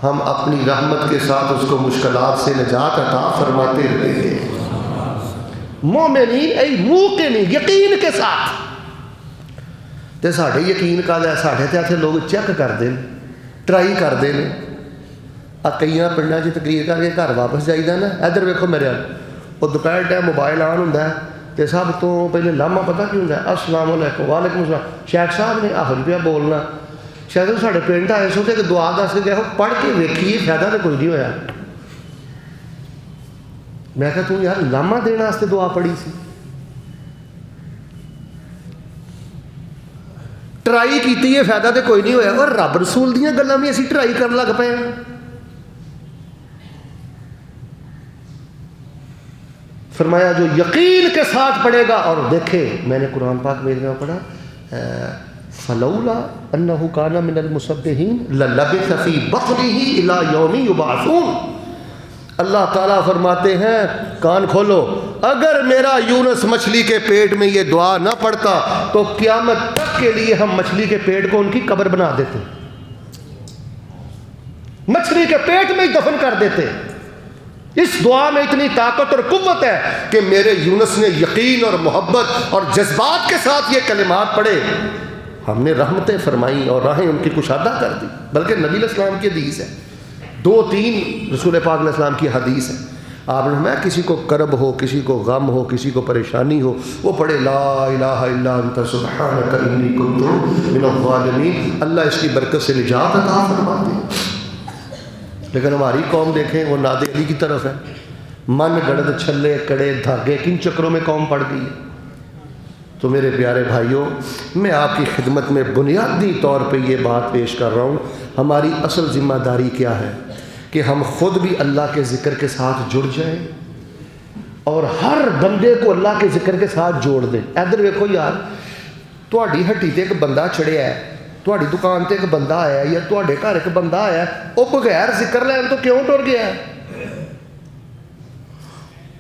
ہم اپنی رحمت کے ساتھ اس کو مشکلات سے نجات عطا فرماتے رہیں گے۔ مومنین ای موقنین، یقین کے ساتھ۔ تے ساڑھے یقین کا ہے، ساڑھے تے آتے لوگ چیک کر دیں، ٹرائی کر دیں۔ کئیاں پنڈاں جی تقریر کر کے گھر واپس جائی دا نا، ادھر ویکھو میرے وہ دوپہر ٹائم موبائل آن ہوندا ہے تے سب تو پہلے لامہ پتہ کی ہوندا ہے، السلام علیکم، وعلیکم السلام، شیخ صاحب نے آخر پہ بولنا، شاید ساڑھے پنڈ آئے سو تے کہ دعا دس کے گئے ہو، پڑھ کے ویکھیے فائدہ تو کوئی نہیں ہویا۔ میں کہا تو یار لامہ دینا واسطے دعا پڑھی سی، ٹرائی کیتی ہے فائدہ تو کوئی نہیں ہویا، اور رب رسول دیاں گلاں بھی اسی ٹرائی کرن لگ پئے ہیں۔ فرمایا جو یقین کے ساتھ پڑھے گا، اور دیکھے میں نے قرآن پاک میں پڑھا فلولا انہ کان من المسبحین للبث فی بطنہ الی یوم یبعثون۔ اللہ تعالیٰ فرماتے ہیں کان کھولو، اگر میرا یونس مچھلی کے پیٹ میں یہ دعا نہ پڑھتا تو قیامت تک کے لیے ہم مچھلی کے پیٹ کو ان کی قبر بنا دیتے، مچھلی کے پیٹ میں ہی دفن کر دیتے۔ اس دعا میں اتنی طاقت اور قوت ہے کہ میرے یونس نے یقین اور محبت اور جذبات کے ساتھ یہ کلمات پڑھے، ہم نے رحمتیں فرمائیں اور راہیں ان کی کشادہ کر دی۔ بلکہ نبی علیہ السلام کی حدیث ہے، 2-3 رسول پاک علیہ السلام کی حدیث ہے، آپ نے فرمایا کسی کو کرب ہو، کسی کو غم ہو، کسی کو پریشانی ہو، وہ پڑھے لا الہ الا انت سبحانک انی کنت من الظالمین، اللہ اس کی برکت سے نجات عطا فرماتے ہیں۔ لیکن ہماری قوم دیکھیں وہ ناد علی کی طرف ہے، من گڑد چھلے کڑے دھاگے، کن چکروں میں قوم پڑ گئی ہے۔ تو میرے پیارے بھائیوں، میں آپ کی خدمت میں بنیادی طور پہ یہ بات پیش کر رہا ہوں، ہماری اصل ذمہ داری کیا ہے کہ ہم خود بھی اللہ کے ذکر کے ساتھ جڑ جائیں اور ہر بندے کو اللہ کے ذکر کے ساتھ جوڑ دیں۔ ادھر ویکھو یار، تہاڈی ہٹی تے ایک بندہ چڑھیا ہے، تہاڈی دکان تے ایک بندہ آیا ہے، یا تہاڈے گھر ایک بندہ آیا ہے، وہ بغیر ذکر لین تو کیوں ٹر گیا ہے؟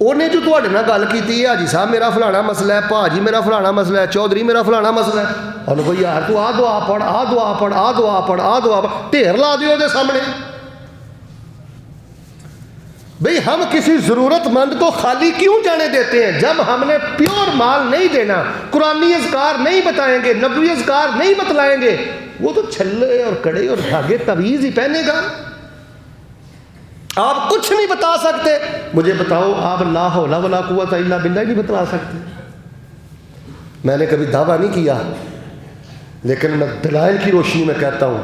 انہیں جو تہاڈے نال گل کیتی ہے، حاجی صاحب میرا فلانا مسئلہ ہے، بھاجی میرا فلانا مسئلہ ہے، چودھری میرا فلانا مسئلہ ہے، انہوں کو یار تو آ دعا پڑھ، آ دعا پڑھ، آ دعا پڑھ، آ دعا پڑھ، ڈھیر لا دیو دے سامنے۔ بھئی ہم کسی ضرورت مند کو خالی کیوں جانے دیتے ہیں؟ جب ہم نے پیور مال نہیں دینا، قرآنی اذکار نہیں بتائیں گے، نبوی اذکار نہیں بتلائیں گے، وہ تو چھلے اور کڑے اور دھاگے تعویذ ہی پہنے گا۔ آپ کچھ نہیں بتا سکتے، مجھے بتاؤ آپ لا حول ولا قوت الا باللہ نہیں بتلا سکتے۔ میں نے کبھی دعویٰ نہیں کیا، لیکن میں دلائل کی روشنی میں کہتا ہوں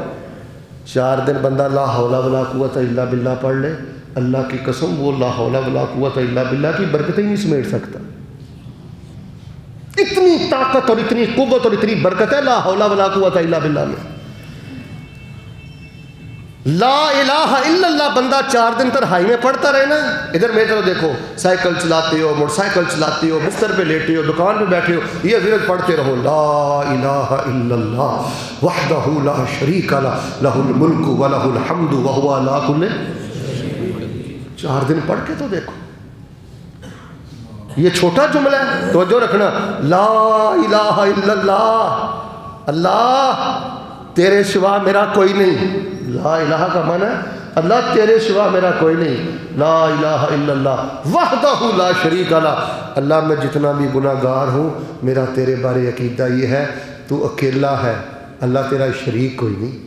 4 دن بندہ لا حول ولا قوت الا باللہ پڑھ لے، اللہ کی قسم وہ لا حول ولا قوت الا باللہ کی برکتیں نہیں سمیٹ سکتا۔ اتنی طاقت اور اتنی قوت اور اتنی برکت ہے لا حول ولا قوت الا باللہ میں۔ لا الہ الا اللہ بندہ 4 دن ہائی میں پڑھتا رہے نا، ادھر میری طرف دیکھو، سائیکل چلاتے ہو، موٹر سائیکل چلاتے ہو، بستر پہ لیٹے ہو، دکان پہ بیٹھے ہو، یہ ورد پڑھتے رہو، لا الہ الا اللہ وحدہ لا شریک لہ لہ الملک ولہ الحمد وہو علی کل۔ 4 دن پڑھ کے تو دیکھو، یہ چھوٹا جملہ ہے، توجہ رکھنا، لا الہ الا اللہ، اللہ تیرے سوا میرا کوئی نہیں۔ لا الہ کا معنی ہے اللہ تیرے سوا میرا کوئی نہیں، لا الہ الا اللہ وحدہ لا شریک لہ، اللہ میں جتنا بھی گناہ گار ہوں میرا تیرے بارے عقیدہ یہ ہے تو اکیلا ہے، اللہ تیرا شریک کوئی نہیں۔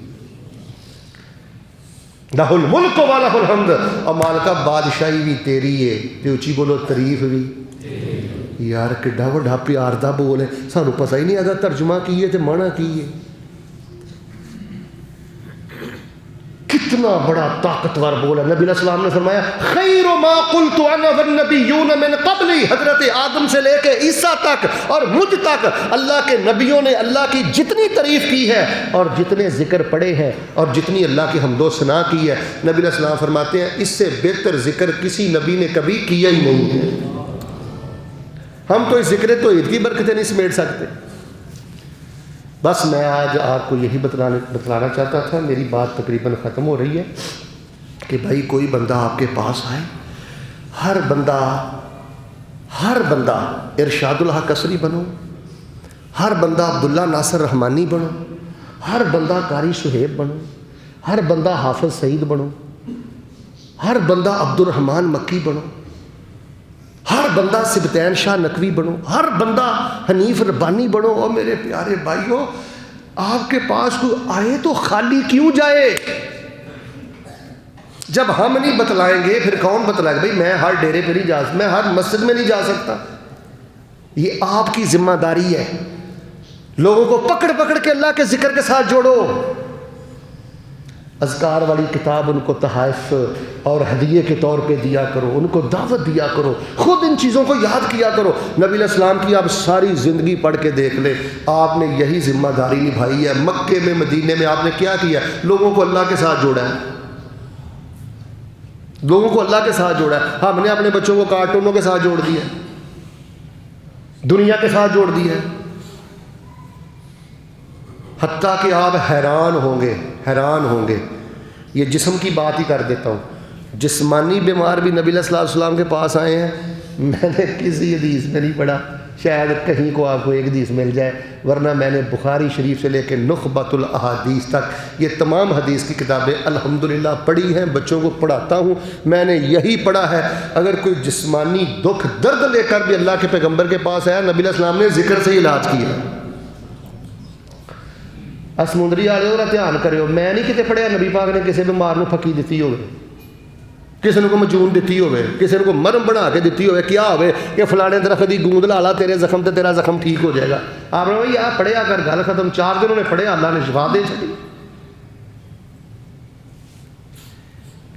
لہ الملک و لہ الحمد، اور مالکہ بادشاہی بھی تیری ہے، تے اچھی بولو تعریف بھی۔ یار کڈا وڈا پیار دا بول ہے، سانو پتہ ہی نہیں اگر ترجمہ کی ہے تے معنی کی ہے۔ کتنا بڑا طاقتور بول ہے۔ نبی علیہ السلام نے فرمایا خیر ما قلت انا والنبیون من قبلی، حضرت آدم سے لے کے عیسیٰ تک اور مجھ تک اللہ کے نبیوں نے اللہ کی جتنی تعریف کی ہے اور جتنے ذکر پڑے ہیں اور جتنی اللہ کی حمد و ثنا کی ہے، نبی علیہ السلام فرماتے ہیں اس سے بہتر ذکر کسی نبی نے کبھی کیا ہی نہیں ہے۔ ہم تو اس ذکر توحید کی برکتیں نہیں سمیٹ سکتے۔ بس میں آج آپ کو یہی بتلانا چاہتا تھا، میری بات تقریباً ختم ہو رہی ہے، کہ بھائی کوئی بندہ آپ کے پاس آئے، ہر بندہ ارشاد الحق قصری بنو، ہر بندہ عبداللہ ناصر رحمانی بنو، ہر بندہ قاری شہیب بنو، ہر بندہ حافظ سعید بنو، ہر بندہ عبد الرحمن مکی بنو، ہر بندہ سبتین شاہ نقوی بنو، ہر بندہ حنیف ربانی بنو۔ اور میرے پیارے بھائیوں، آپ کے پاس کوئی آئے تو خالی کیوں جائے؟ جب ہم نہیں بتلائیں گے پھر کون بتلائے گا؟ بھائی میں ہر ڈیرے پہ نہیں جا سکتا، میں ہر مسجد میں نہیں جا سکتا، یہ آپ کی ذمہ داری ہے۔ لوگوں کو پکڑ پکڑ کے اللہ کے ذکر کے ساتھ جوڑو، اذکار والی کتاب ان کو تحائف اور ہدیے کے طور پہ دیا کرو، ان کو دعوت دیا کرو، خود ان چیزوں کو یاد کیا کرو۔ نبی علیہ السلام کی آپ ساری زندگی پڑھ کے دیکھ لیں، آپ نے یہی ذمہ داری نبھائی ہے۔ مکے میں مدینے میں آپ نے کیا کیا؟ لوگوں کو اللہ کے ساتھ جوڑا ہے، لوگوں کو اللہ کے ساتھ جوڑا ہے۔ ہم نے اپنے بچوں کو کارٹونوں کے ساتھ جوڑ دیا، دنیا کے ساتھ جوڑ دیا، حتیٰ کہ آپ حیران ہوں گے۔ یہ جسم کی بات ہی کر دیتا ہوں، جسمانی بیمار بھی نبی علیہ السلام کے پاس آئے ہیں۔ میں نے کسی حدیث میں نہیں پڑھا، شاید کہیں کو آپ کو ایک حدیث مل جائے، ورنہ میں نے بخاری شریف سے لے کے نخبۃ الاحادیث تک یہ تمام حدیث کی کتابیں الحمدللہ پڑھی ہیں، بچوں کو پڑھاتا ہوں۔ میں نے یہی پڑھا ہے، اگر کوئی جسمانی دکھ درد لے کر بھی اللہ کے پیغمبر کے پاس آیا، نبی علیہ السلام نے ذکر سے علاج کیا۔ سمندری والے اور دھیان کریو، میں نہیں کتے پڑھیا نبی پاک نے کسی بیمار کو پھکی دیتی ہوئے، کسی نے کو مجون دیتی ہوئے، کسی نے کو مرم بنا کے دیتی ہوئے، کیا ہوئے کہ فلانے درخت دی گوند لا لا تیرے زخم تے تیرا زخم ٹھیک ہو جائے گا۔ آپ نے بھائی آپ پڑھیا کر، گل ختم۔ 4 دنوں نے پڑھیا، اللہ نے شفا دے چلی۔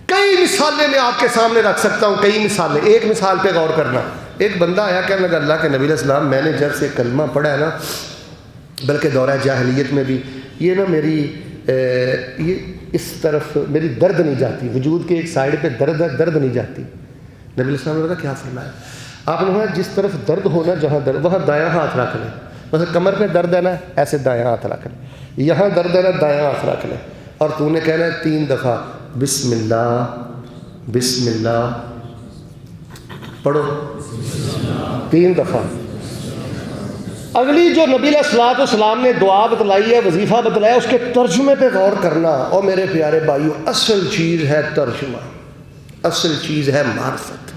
کئی مثالیں میں آپ کے سامنے رکھ سکتا ہوں، کئی مثالیں۔ ایک مثال پہ غور کرنا، ایک بندہ آیا کہنے لگا اللہ کے نبی علیہ السلام میں نے جب سے کلمہ پڑھا ہے نا، بلکہ دورہ جاہلیت میں بھی یہ نا میری یہ اس طرف میری درد نہیں جاتی، وجود کے ایک سائڈ پہ درد ہے، درد نہیں جاتی۔ نبی علیہ السلام نے کہا کیا فرمایا؟ آپ نے کہا جس طرف درد ہونا جہاں درد وہاں دایاں ہاتھ رکھ لیں، مثلا کمر پہ درد ہے نا ایسے دایاں ہاتھ رکھ لیں، یہاں درد ہے نا دایاں ہاتھ رکھ لیں، اور تو نے کہنا ہے 3 دفعہ بسم اللہ بسم اللہ پڑھو، 3 دفعہ۔ اگلی جو نبی علیہ السلام نے دعا بتلائی ہے، وظیفہ بتلایا، اس کے ترجمے پہ غور کرنا۔ اور میرے پیارے بھائیو، اصل چیز ہے ترجمہ، اصل چیز ہے معرفت.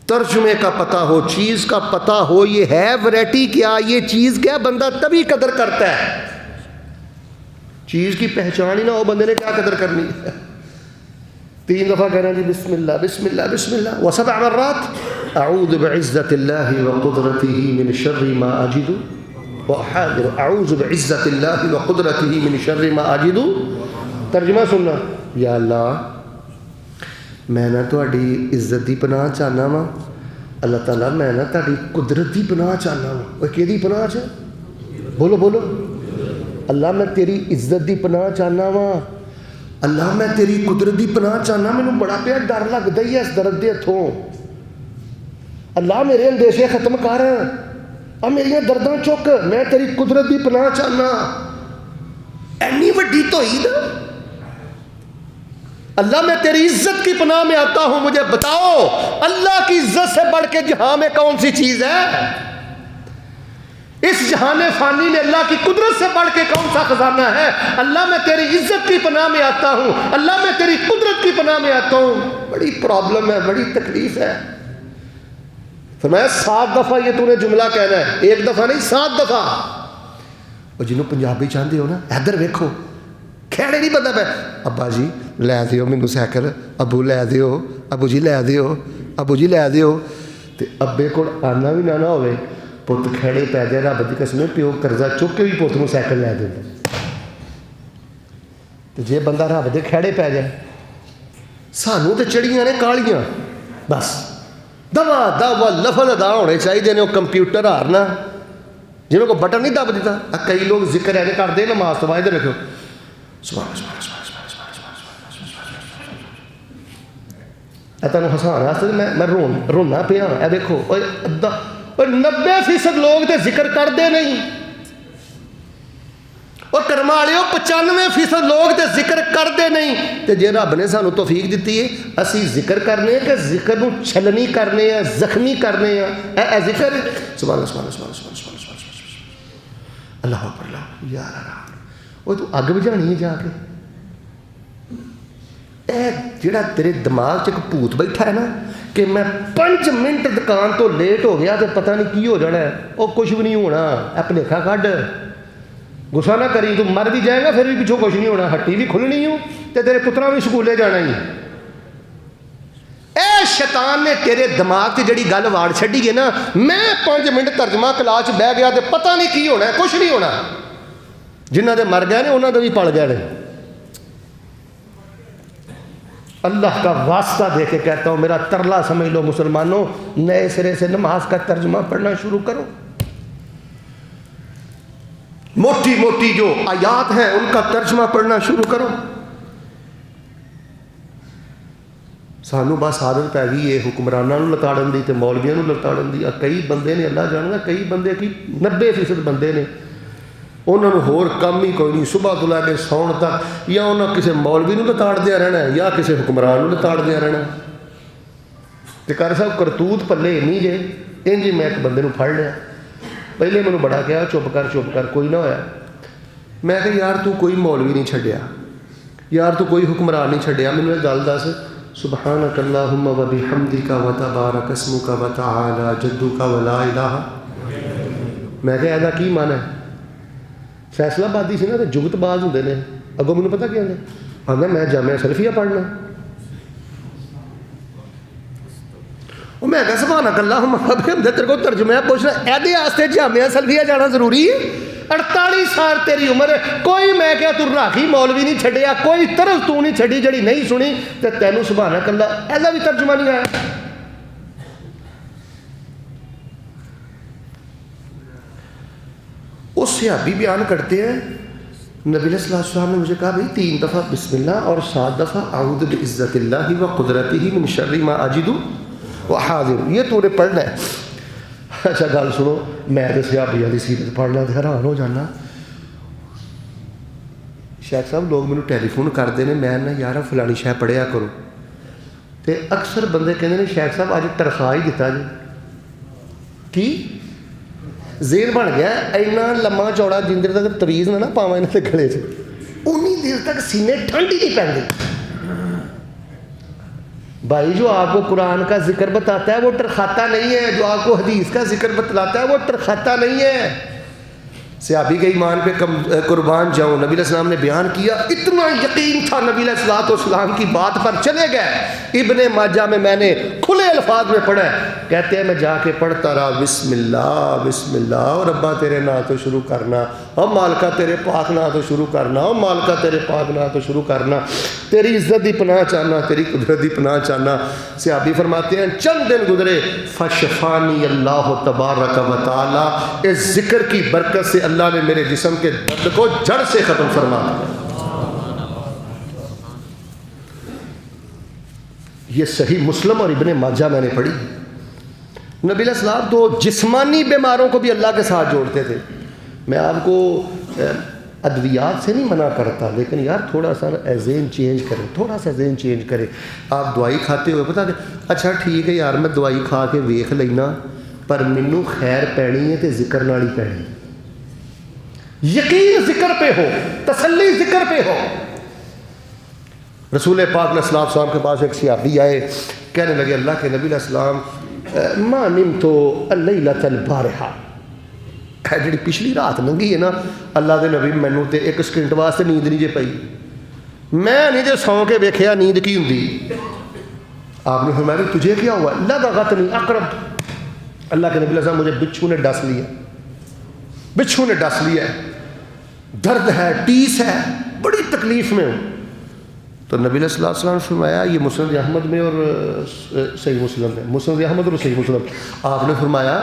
ترجمے کا پتہ ہو, چیز کا پتہ ہو, یہ ہے ویرائٹی کیا, یہ چیز کیا, بندہ تبھی قدر کرتا ہے. چیز کی پہچان ہی نہ ہو, بندے نے کیا قدر کرنی ہے. 3 دفعہ کہنا جی بسم اللہ بسم اللہ بسم اللہ, و7 مرات اعوذ بعزت اللہ وقدرتہ من شر ما اجد واحاذر, اعوذ بعزت اللہ وقدرتہ من شر ما اجد. ترجمہ سننا, یا اللہ میں نہ تہاڈی عزت دی پناہ چاہنا وا, اللہ تعالیٰ میں نہ تہاڈی قدرت دی پناہ چاہنا وا. وہ کیدی پناہ چ, بولو بولو, اللہ میں تیری عزت دی پناہ چاہنا وا, اللہ میں تیری قدرت دی پناہ چاہنا. مینوں بڑا پیا ڈر لگدا ہی ہے اس درد دے ہتھوں. اللہ میرے اندیشے ختم کر, اب میریاں درداں چک, میں تیری قدرت دی پناہ چاہنا. اینی وڈی توحید, اللہ میں تیری عزت کی پناہ میں آتا ہوں, مجھے بتاؤ اللہ کی عزت سے بڑھ کے جہاں میں کون سی چیز ہے؟ اس جہان فانی میں اللہ کی قدرت سے بڑھ کے کون سا خزانہ ہے؟ اللہ میں تیری عزت کی پناہ میں آتا ہوں, اللہ میں تیری قدرت کی پناہ میں آتا ہوں. بڑی پرابلم ہے, بڑی تکلیف ہے. فرمایا 7 دفعہ یہ تو نے جملہ کہنا ہے, 1 دفعہ نہیں 7 دفعہ. اور جنہوں پنجابی چاہتے ہو نا, ادھر ویکھو, کھیڑے نہیں بندہ پہ, ابا جی لے دیو مینوں سائیکل, ابو لے دیو, ابو جی لے دیو, ابو جی لے دیو. تے ابے کول آنا بھی نہ ہوئے, پت کھیڑے پی جائے, رب کی قسم پیو قرضہ چک کے بھی پت نوں سائیکل لے دیندا. تے جے بندہ رب دے کھیڑے پی جائے, سانوں تے چڑیاں نے کالیاں, بس دوا دوا لفظ ادا ہونے چاہیے نے. وہ کمپیوٹر ہارنا جنہوں کو بٹن نہیں دب دیتا. کئی لوگ ذکر ایسے کرتے ہیں نماز تو بعد ادھر رکھو, سبحان سبحان سبحان تمہیں ہسان واسطے میں رونا پیا. اے دیکھو 90% لوگ تو ذکر کرتے نہیں, اور کرما والے 95% لوگ تو ذکر کرتے نہیں. تو جے رب نے سانو توفیق دیتی ہے, اسی ذکر کرنے ہیں کہ ذکر نو چھلنی کرنے ہیں, زخمی کرنے ہیں. اے ذکر سبحان اللہ سبحان اللہ سبحان اللہ سبحان اللہ اللہ اکبر اللہ یا اللہ. وہ تو اگ بجھانی ہے جا کے. اے جڑا تیرے دماغ چ ایک بھوت بیٹھا ہے نا کہ میں 5 منٹ دکان تو لیٹ ہو گیا تو پتہ نہیں کی ہو جانا ہے, وہ کچھ بھی نہیں ہونا. اپنے کھا کھڈ, غصہ نہ کری, تو مر بھی جائے گا پھر بھی پچھوں کچھ نہیں ہونا. ہٹی بھی کھلنی ہوں تو تیرے پترا بھی سکولے جانا ہی. اے شیطان نے تیرے دماغ سے جڑی گل واڑ چھڈی ہے نا, میں 5 منٹ ترجمہ کلاس بہ گیا تو پتہ نہیں کی ہونا ہے, کچھ نہیں ہونا. جنہ دے مر گئے نے انہوں دے بھی پل گئے نے. اللہ کا واسطہ دے کے کہتا ہوں, میرا ترلا سمجھ لو مسلمانوں, نئے سرے سے نماز کا ترجمہ پڑھنا شروع کرو. موٹی موٹی جو آیات ہیں ان کا ترجمہ پڑھنا شروع کرو. سانو بس عادت پی گئی ہے حکمرانوں لتاڑن دی تے مولویاں لتاڑن دی. کئی بندے نے اللہ جاننا, کئی بندے کی 90% بندے نے, انہوں نے ہور کام ہی کوئی نہیں, صبح تو لے کے سون تک یا انہوں کسی مولوی نو لتاڑ دیا رہنا ہے یا کسی حکمران نو لتاڑ دیا رہنا. تے کر صاحب کرتوت پلے نہیں جے. انج میں ایک بندے نو پھڑ لیا, پہلے مینوں بڑا کہا چپ کر, کوئی نہ ہویا. میں کہ یار تو کوئی مولوی نہیں چھڈیا, یار تو کوئی حکمران نہیں چھڈیا, مینوں ایک گل دس, سبحانک اللہم و بحمدک و تبارک اسمک و تعالی جدک و لا الہ. میں کہ ایسا کی معنی ہے؟ فیصلہ بادی سے نا تو جگت باز ہوندے نے. اگوں مینوں پتہ کیا ہے, آندا میں جامعہ سلفیہ پڑھنا. وہ میں کہا سبحانک اللہم و بحمدک, تیرے کو ترجمہ پوچھنا ایدے واسطے جامعہ سلفیہ جانا ضروری ہے؟ 48 سال تیری عمر ہے, کوئی میں کیا تو راکھی مولوی نہیں چھڈیا, کوئی طرز تو نہیں چھڈی جڑی نہیں سنی, تے تینوں سبحانک اللہ ایسا بھی ترجمہ نہیں آیا. اس صحابی بیان کرتے ہیں, نبی علیہ السلام نے مجھے کہا بھائی 3 دفعہ بسم اللہ اور 7 دفعہ اعوذ بعزت اللہ و قدرتہ من شر ما اجد و حاضر, یہ تو نے پڑھنا ہے. اچھا گل سنو, میں تو صحابیاں دی سیرت پڑھنا تو حیران ہو جانا. شیخ صاحب لوگ مینوں ٹیلی فون کرتے ہیں, میں نہ یار فلانی شے پڑھیا کرو, تے اکثر بندے کہتے ہیں شیخ صاحب اج تنخواہ ہی دتا جی. کی زیر بن گیا اینا لمبا چوڑا, جن دیر تک تویز نہ پاواں انہاں دے گلے 'چ, اونی دیر تک سینے ٹھنڈ ہی نہیں پیندی. بھائی جو آپ کو قرآن کا ذکر بتاتا ہے وہ ٹرخاتا نہیں ہے، جو آپ کو حدیث کا ذکر بتلاتا ہے وہ ٹرخاتا نہیں ہے۔ صحابی کے ایمان پہ قربان جاؤں، نبی علیہ السلام نے بیان کیا، اتنا یقین تھا نبی علیہ السلام کی بات پر، چلے گئے۔ ابن ماجہ میں نے کھلے الفاظ میں پڑھا ہے، کہتے ہیں میں جا کے پڑھتا رہا بسم اللہ بسم اللہ، اور ربا تیرے نا تو شروع کرنا، اور مالکہ تیرے پاک نا تو شروع کرنا، اور مالکہ تیرے پاک نا تو شروع کرنا، تیری عزت دی پناہ چاہنا، تیری قدرت دی پناہ چاہنا۔ صحابی فرماتے ہیں چند دن گزرے، فشفانی اللہ تبارک و تعالی، اس ذکر کی برکت سے اللہ نے میرے جسم کے درد کو جڑ سے ختم فرما دیا۔ یہ صحیح مسلم اور ابن ماجہ میں نے پڑھی۔ نبی علیہ السلام تو جسمانی بیماروں کو بھی اللہ کے ساتھ جوڑتے تھے۔ میں آپ کو ادویات سے نہیں منع کرتا، لیکن یار تھوڑا سا ذہن چینج کریں، تھوڑا سا ذہن چینج کریں۔ آپ دوائی کھاتے ہوئے بتا دیں اچھا ٹھیک ہے یار میں دوائی کھا کے ویکھ لینا، پر مینوں خیر پینی ہے تے ذکر نال ہی پینی، یقین ذکر پہ ہو، تسلی ذکر پہ ہو۔ رسول پاک علیہ السلام کے پاس ایک صحابی آئے، کہنے لگے اللہ کے نبی علیہ السلام ما نمت اللیلۃ البارحہ، جڑی پچھلی رات لنگھی ہے نا اللہ دے نبی مینوں تے ایک سکنٹ واسطے نیند نہیں جے پئی، میں نہیں جے سو کے ویکھیا نیند کی ہوندی۔ آپ نے فرمایا تجھے کیا ہوا؟ لدغتنی اقرب، اللہ کے نبی علیہ السلام مجھے بچھو نے ڈس لیا، بچھو نے ڈس لیا ہے، درد ہے، ٹیس ہے، بڑی تکلیف میں ہوں۔ تو نبی علیہ السلام نے فرمایا، یہ مسند احمد میں اور صحیح مسلم ہے، مسند احمد اور صحیح مسلم، آپ نے فرمایا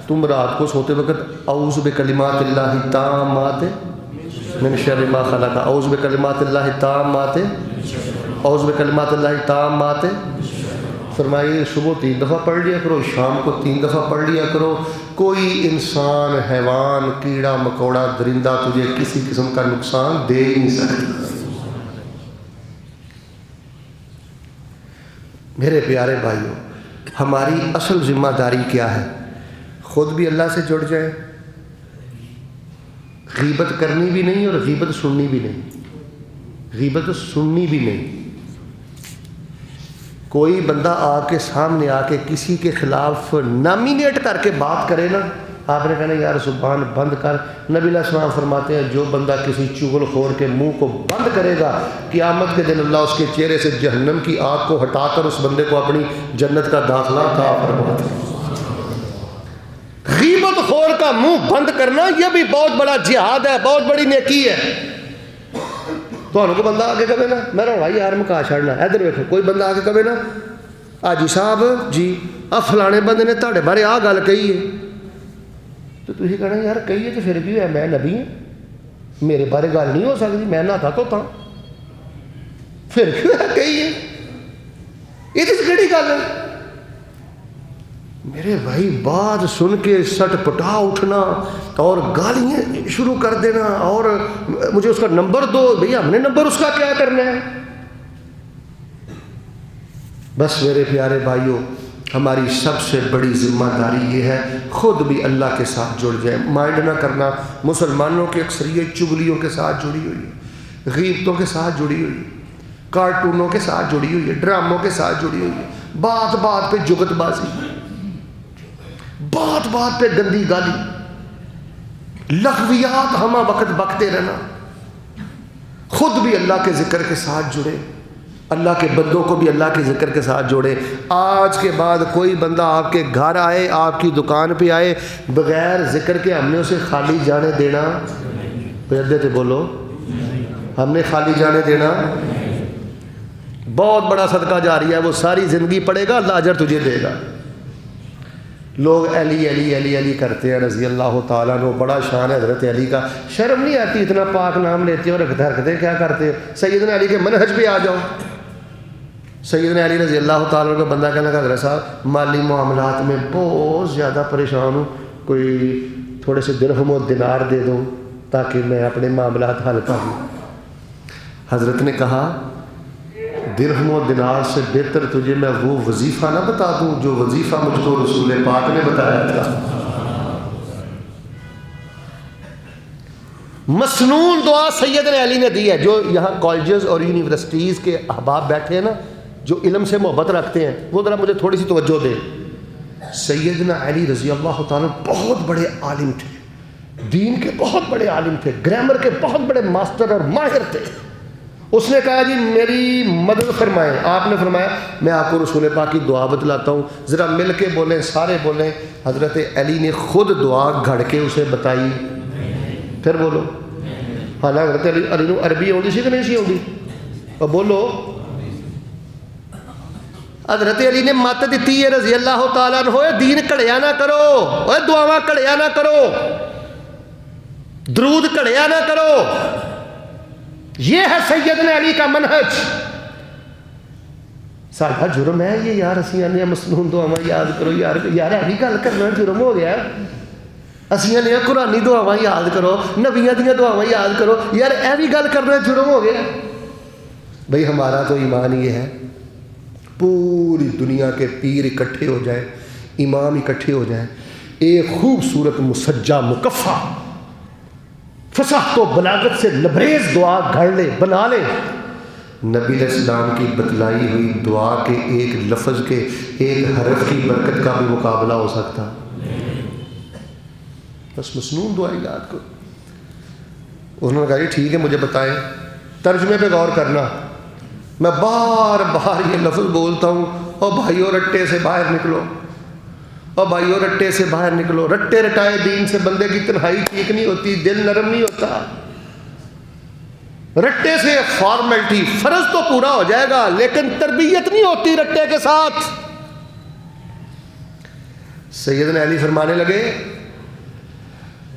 تم رات کو سوتے وقت اعوذ بکلمات اللہ التامات من شر ما خلق، اعوذ بکلمات اللہ التامات، اعوذ بکلمات اللہ التامات، فرمائیے صبح 3 دفعہ پڑھ لیا کرو، شام کو 3 دفعہ پڑھ لیا کرو، کوئی انسان، حیوان، کیڑا مکوڑا، درندہ تجھے کسی قسم کا نقصان دے ہی نہیں سکتا۔ میرے پیارے بھائیوں، ہماری اصل ذمہ داری کیا ہے؟ خود بھی اللہ سے جڑ جائیں، غیبت کرنی بھی نہیں اور غیبت سننی بھی نہیں، غیبت سننی بھی نہیں۔ کوئی بندہ آپ کے سامنے آ کے کسی کے خلاف نامینیٹ کر کے بات کرے نا، آپ نے کہنا یار زبان بند کر۔ نبی علیہ السلام فرماتے ہیں جو بندہ کسی چغل خور کے منہ کو بند کرے گا، قیامت کے دن اللہ اس کے چہرے سے جہنم کی آگ کو ہٹا کر اس بندے کو اپنی جنت کا داخلہ عطا فرماتا ہے۔ غیبت خور کا منہ بند کرنا یہ بھی بہت بڑا جہاد ہے، بہت بڑی نیکی ہے۔ تو انہوں کو بندہ آگے کہے نا میرا بھائی یار مکا چھڑنا، ادھر ویکھو کوئی بندہ آگے کہے نا آجی صاحب جی آ فلانے بندے نے تہاڈے بارے آ گل کہی ہے، تو تسی کہنا یار کہی ہے تو پھر بھی ہے، میں نبی ہوں، میرے بارے گل نہیں ہو سکتی، میں نہ تھا پھر کیوں ہے کہی ہے، یہ تو کہڑی گل ہے؟ میرے بھائی بات سن کے سٹ پٹا اٹھنا اور گالیاں شروع کر دینا اور مجھے اس کا نمبر دو، بھئی ہم نے نمبر اس کا کیا کرنا ہے؟ بس میرے پیارے بھائیوں، ہماری سب سے بڑی ذمہ داری یہ ہے خود بھی اللہ کے ساتھ جڑ جائے۔ مائنڈ نہ کرنا، مسلمانوں کی اکثریت چگلیوں کے ساتھ جڑی ہوئی ہے، غیبتوں کے ساتھ جڑی ہوئی ہے، کارٹونوں کے ساتھ جڑی ہوئی ہے، ڈراموں کے ساتھ جڑی ہوئی ہے، بات بات پہ جگت بازی، بات بات پہ گندی گالی، لغویات ہمہ وقت بکتے رہنا۔ خود بھی اللہ کے ذکر کے ساتھ جڑے، اللہ کے بندوں کو بھی اللہ کے ذکر کے ساتھ جوڑے۔ آج کے بعد کوئی بندہ آپ کے گھر آئے، آپ کی دکان پہ آئے، بغیر ذکر کے ہم نے اسے خالی جانے دینا؟ پیدے تے بولو، ہم نے خالی جانے دینا؟ بہت بڑا صدقہ جاریہ ہے، وہ ساری زندگی پڑے گا، اللہ اجر تجھے دے گا۔ لوگ علی علی علی علی کرتے ہیں رضی اللہ تعالیٰ عنہ، بڑا شان ہے حضرت علی کا، شرم نہیں آتی اتنا پاک نام لیتے اور رکھتے کیا کرتے؟ سیدنا علی کے منہج پہ آ جاؤ۔ سیدنا علی رضی اللہ تعالیٰ عنہ کا بندہ کہنے لگا حضرت صاحب مالی معاملات میں بہت زیادہ پریشان ہوں، کوئی تھوڑے سے درہم و دینار دے دو تاکہ میں اپنے معاملات حل کر لوں۔ حضرت نے کہا درہم و دینار سے بہتر تجھے میں وہ وظیفہ نہ بتا دوں جو وظیفہ مجھ کو رسول پاک نے بتایا تھا۔ مسنون دعا سیدنا علی نے دی ہے، جو یہاں کالجز اور یونیورسٹیز کے احباب بیٹھے ہیں نا، جو علم سے محبت رکھتے ہیں وہ ذرا مجھے تھوڑی سی توجہ دیں. سیدنا علی رضی اللہ تعالیٰ بہت بڑے عالم تھے, دین کے بہت بڑے عالم تھے, گرامر کے بہت بڑے ماسٹر اور ماہر تھے. اس نے کہا جی میری مدد فرمائیں. آپ نے فرمایا میں آپ کو رسول پاک کی دعا بتلاتا ہوں, ذرا مل کے بولیں, سارے بولیں. حضرت علی نے خود دعا گھڑ کے اسے بتائی. پھر بولو. حالانکہ حضرت علی نے عربی آتی سی کہ نہیں سی آتی؟ اور بولو. حضرت علی نے مت دیتی ہے رضی اللہ تعالیٰ عنہ, دین کڑیا نہ کرو, دعاواں کڑیا نہ کرو, درود کڑیا نہ کرو. یہ ہے سیدنا علی کا منہج. ساڈا جرم ہے یہ یار, اسی آنے مسنون دعاواں یاد کرو یار, ایویں گل کرنا جرم ہو گیا. اسی آنے قرآنی دعاواں یاد کرو, نبیاں دیاں دعاواں یاد کرو, یار ایویں گل کرنا جرم ہو گیا. بھئی ہمارا تو ایمان یہ ہے پوری دنیا کے پیر اکٹھے ہو جائیں, امام اکٹھے ہو جائیں, ایک خوبصورت مسجع مکفّا فصاحت و بلاغت سے لبریز دعا گھڑ لے, بنا لے. نبی علیہ السلام کی بتلائی ہوئی دعا کے ایک لفظ کے ایک حرف کی برکت کا بھی مقابلہ ہو سکتا؟ بس مسنون دعا یاد کرو. انہوں نے کہا جی ٹھیک ہے مجھے بتائیں, ترجمے پہ غور کرنا. میں بار بار یہ لفظ بولتا ہوں, اور بھائیو رٹے سے باہر نکلو, اور بھائیو رٹے سے باہر نکلو. رٹے رٹائے دین سے بندے کی تنہائی ٹھیک نہیں ہوتی, دل نرم نہیں ہوتا. رٹے سے فارمیلٹی, فرض تو پورا ہو جائے گا لیکن تربیت نہیں ہوتی رٹے کے ساتھ. سیدنا علی فرمانے لگے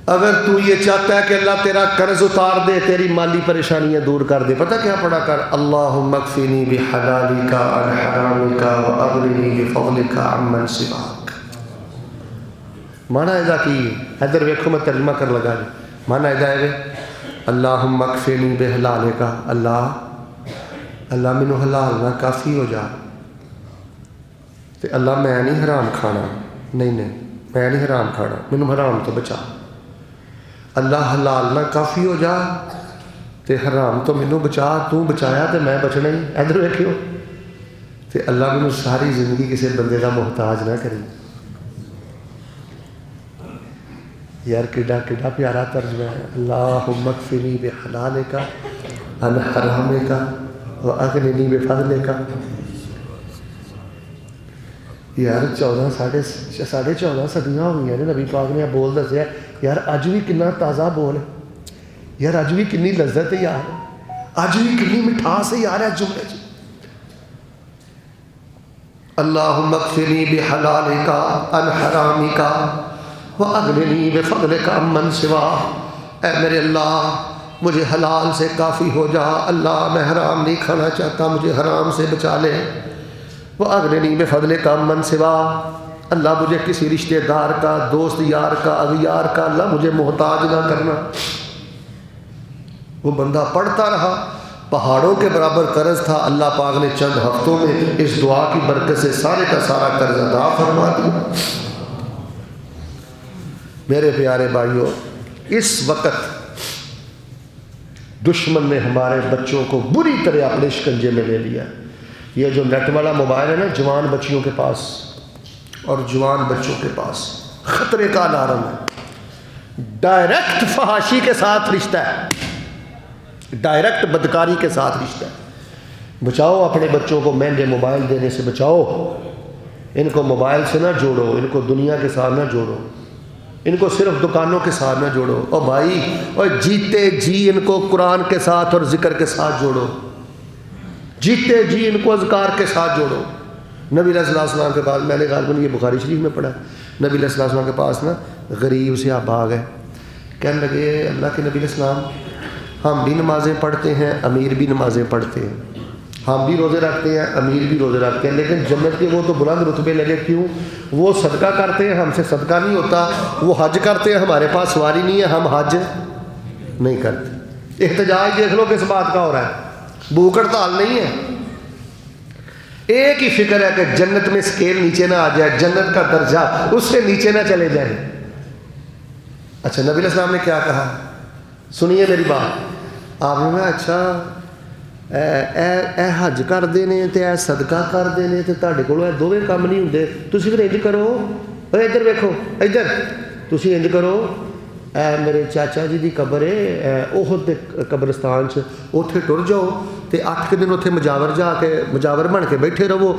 اگر تو یہ چاہتا ہے کہ اللہ تیرا قرض اتار دے, تیری مالی پریشانیاں دور کر دے, پتہ کیا پڑھا کر؟ اللہم اکفنی بحلالک عن حرامک واغننی بفضلک عمن سواک. مانا ادا کی ادھر ویکھو, میں ترجمہ کر لگا جی. مانا ادا ہے اللہم اکفنی بحلالک, اللہ مینوں حلال نہ کافی ہو جا. تے اللہ میں نہیں حرام کھانا, نہیں میں نہیں حرام کھانا, مینوں حرام تو بچا. اللہ حلال نہ کافی ہو جا تے حرام تو مینوں بچا, تو بچایا تے میں بچنا ہی. ادھر ویکھیو, تے اللہ مینوں ساری زندگی کسی بندے کا محتاج نہ کری. یار کڈا پیارا ترجمہ ہے. اللہم اکفنی بحلالک عن حرامک واغننی بفضلک. یار 14 صدیاں ہو گئی ہیں, نبی پاک نے بول دسیا. یار اج بھی کنا تازہ بول ہے یار, اج بھی کنی لذت ہے یار, اج بھی کنی مٹھاس ہے یار اس جملے چ. اللہم اکفنی بحلالک عن حرامک واغننی بفضلک عمن سواک. اے میرے اللہ مجھے حلال سے کافی ہو جا, اللہ میں حرام نہیں کھانا چاہتا, مجھے حرام سے بچا لے. واغننی بفضلک عمن سواک, اللہ مجھے کسی رشتہ دار کا, دوست یار کا, اغیار کا اللہ مجھے محتاج نہ کرنا. وہ بندہ پڑھتا رہا, پہاڑوں کے برابر قرض تھا, اللہ پاک نے چند ہفتوں میں اس دعا کی برکت سے سارے کا سارا قرض ادا فرما دیا. میرے پیارے بھائیوں, اس وقت دشمن نے ہمارے بچوں کو بری طرح اپنے شکنجے میں لے لیا. یہ جو نیٹ والا موبائل ہے نا, جوان بچیوں کے پاس اور جوان بچوں کے پاس خطرے کا الارم ہے. ڈائریکٹ فحاشی کے ساتھ رشتہ ہے, ڈائریکٹ بدکاری کے ساتھ رشتہ ہے. بچاؤ اپنے بچوں کو مہنگے موبائل دینے سے بچاؤ. ان کو موبائل سے نہ جوڑو, ان کو دنیا کے ساتھ نہ جوڑو, ان کو صرف دکانوں کے ساتھ نہ جوڑو. اور بھائی اور جیتے جی ان کو قرآن کے ساتھ اور ذکر کے ساتھ جوڑو, جیتے جی ان کو اذکار کے ساتھ جوڑو. نبی علیہ السلام کے پاس, میں نے غالباً یہ بخاری شریف میں پڑھا, نبی علیہ السلام کے پاس نا غریب سے آپ آ گئے, کہنے لگے اللہ کے نبی علیہ السلام ہم بھی نمازیں پڑھتے ہیں, امیر بھی نمازیں پڑھتے ہیں, ہم بھی روزے رکھتے ہیں, امیر بھی روزے رکھتے ہیں, لیکن جنت کے وہ تو بلند رتبے لگے کیوں؟ وہ صدقہ کرتے ہیں, ہم سے صدقہ نہیں ہوتا. وہ حج کرتے ہیں, ہمارے پاس سواری نہیں ہے, ہم حج نہیں کرتے. احتجاج دیکھ لو کس بات کا ہو رہا ہے, بھوک ہڑتال نہیں ہے. ایک ہی فکر ہے کہ جنت میں سکیل نیچے نہ آ جائے, جنت کا درجہ اس سے نیچے نہ چلے جائے. اچھا نبی علیہ السلام نے کیا کہا, سنیے میری بات. آپ نے کہا اچھا ਇਹ ਹੱਜ ਕਰਦੇ ਨੇ ਤੇ ਇਹ ਸਦਕਾ ਕਰਦੇ ਨੇ ਤੇ ਤੁਹਾਡੇ ਕੋਲੋਂ ਇਹ ਦੋਵੇਂ ਕੰਮ ਨਹੀਂ ਹੁੰਦੇ। ਤੁਸੀਂ ਫਿਰ ਇੰਜ ਕਰੋ, ਓਏ ਇੱਧਰ ਵੇਖੋ, ਇੱਧਰ ਤੁਸੀਂ ਇੰਜ ਕਰੋ, ਇਹ ਮੇਰੇ ਚਾਚਾ ਜੀ ਦੀ ਕਬਰ ਹੈ ਉਹ ਦੇ ਕਬਰਸਤਾਨ 'ਚ, ਉੱਥੇ ਟੁਰ ਜਾਓ ਤੇ 8 ਦਿਨ ਉੱਥੇ ਮੁਜਾਵਰ ਜਾ ਕੇ ਮੁਜਾਵਰ ਬਣ ਕੇ ਬੈਠੇ ਰਹੋ,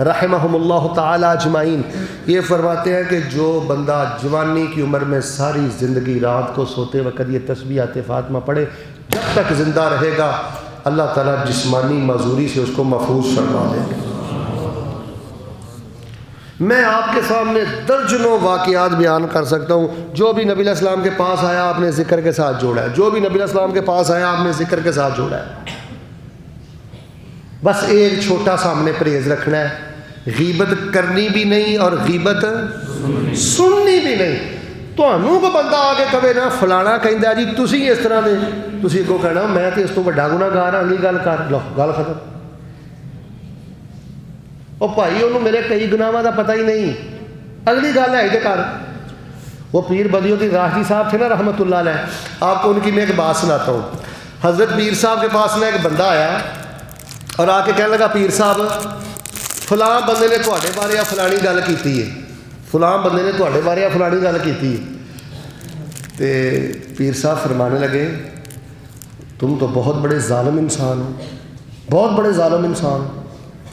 رحمہم اللہ تعالی اجمعین، یہ فرماتے ہیں کہ جو بندہ جوانی کی عمر میں ساری زندگی رات کو سوتے وقت یہ تسبیحات فاطمہ پڑھے، جب تک زندہ رہے گا اللہ تعالیٰ جسمانی معذوری سے اس کو محفوظ فرما دے گا۔ میں آپ کے سامنے درجنوں واقعات بیان کر سکتا ہوں، جو بھی نبی علیہ السلام کے پاس آیا آپ نے ذکر کے ساتھ جوڑا ہے، جو بھی نبی علیہ السلام کے پاس آیا آپ نے ذکر کے ساتھ جوڑا ہے۔ بس ایک چھوٹا سا ہم نے پرہیز رکھنا ہے، غیبت کرنی بھی نہیں اور غیبت سننی بھی نہیں۔ تو انہوں کو بندہ آگے کبھی نہ فلانا کہندا جی تسی اس طرح دے، تسی کو کہنا میں تو اس تو بڑا گناہگار ہاں، اگلی گل کر لو، گل ختم۔ اور بھائی انہوں میرے کئی گناہاں دا پتہ ہی نہیں، اگلی گل ہے تے کر۔ وہ پیر بدیوں کی راہی صاحب تھے نا رحمۃ اللہ علیہ، آپ کو ان کی میں ایک بات سناتا ہوں۔ حضرت پیر صاحب کے پاس میں ایک بندہ آیا اور آ کے کہنے لگا پیر صاحب فلاں بندے نے تواڈے بارے فلانی گل کیتی ہے، فلاں بندے نے تواڈے بارے فلانی گل کیتی ہے۔ تے پیر صاحب فرمانے لگے تم تو بہت بڑے ظالم انسان ہو، بہت بڑے ظالم انسان ہو۔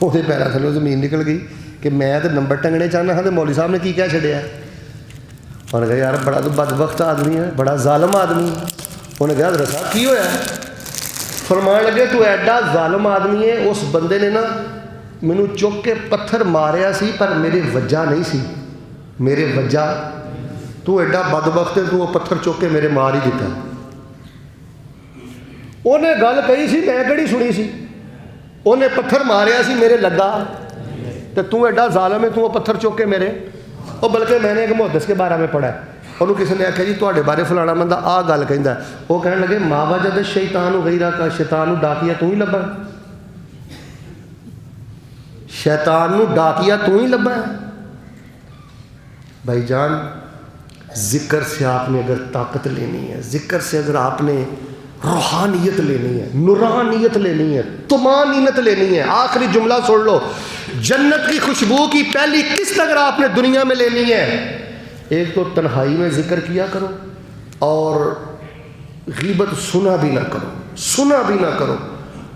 وہ پیرا تھلوں زمین نکل گئی کہ میں تو نمبر ٹنگنے چاہنا ہاں، تو مولوی صاحب نے کی کیا چھڑیا؟ انہوں نے کہا یار بڑا تو بدبخت آدمی ہے، بڑا ظالم آدمی ہے۔ انہوں نے کہا حضرت صاحب کی ہویا؟ فرمان لگے تو ایڈا ظالم آدمی ہے، اس بندے نے نا مینوں چک کے پتھر ماریا سی پر میرے وجہ نہیں سی، میرے وجہ تو ایڈا بدبخت ہے تو وہ پتھر چک کے میرے مار ہی دیتا۔ انہیں گل کہی سی میں کہڑی سنی سی، انہیں پتھر ماریا سی میرے لگا تو ایڈا ظالم ہے تو وہ پتھر چک کے میرے۔ اور بلکہ میں نے ایک محدث کے بارے میں پڑھا ہے، انہوں کسی نے آخیا جی تواڈے بارے فلانا بندہ آ گل کہندا ہے، وہ کہنے لگے ما وجد الشیطان غیرہ کا، شیطان ڈاکیا تو ہی لبا، شیطان ڈاکیا تو ہی لبا ہے۔ بھائی جان ذکر سے آپ نے اگر طاقت لینی ہے، ذکر سے اگر آپ نے روحانیت لینی ہے، نورانیت لینی ہے، طمانینت لینی ہے، آخری جملہ سن لو، جنت کی خوشبو کی پہلی قسط اگر آپ نے دنیا میں لینی ہے، ایک تو تنہائی میں ذکر کیا کرو اور غیبت سنا بھی نہ کرو، سنا بھی نہ کرو۔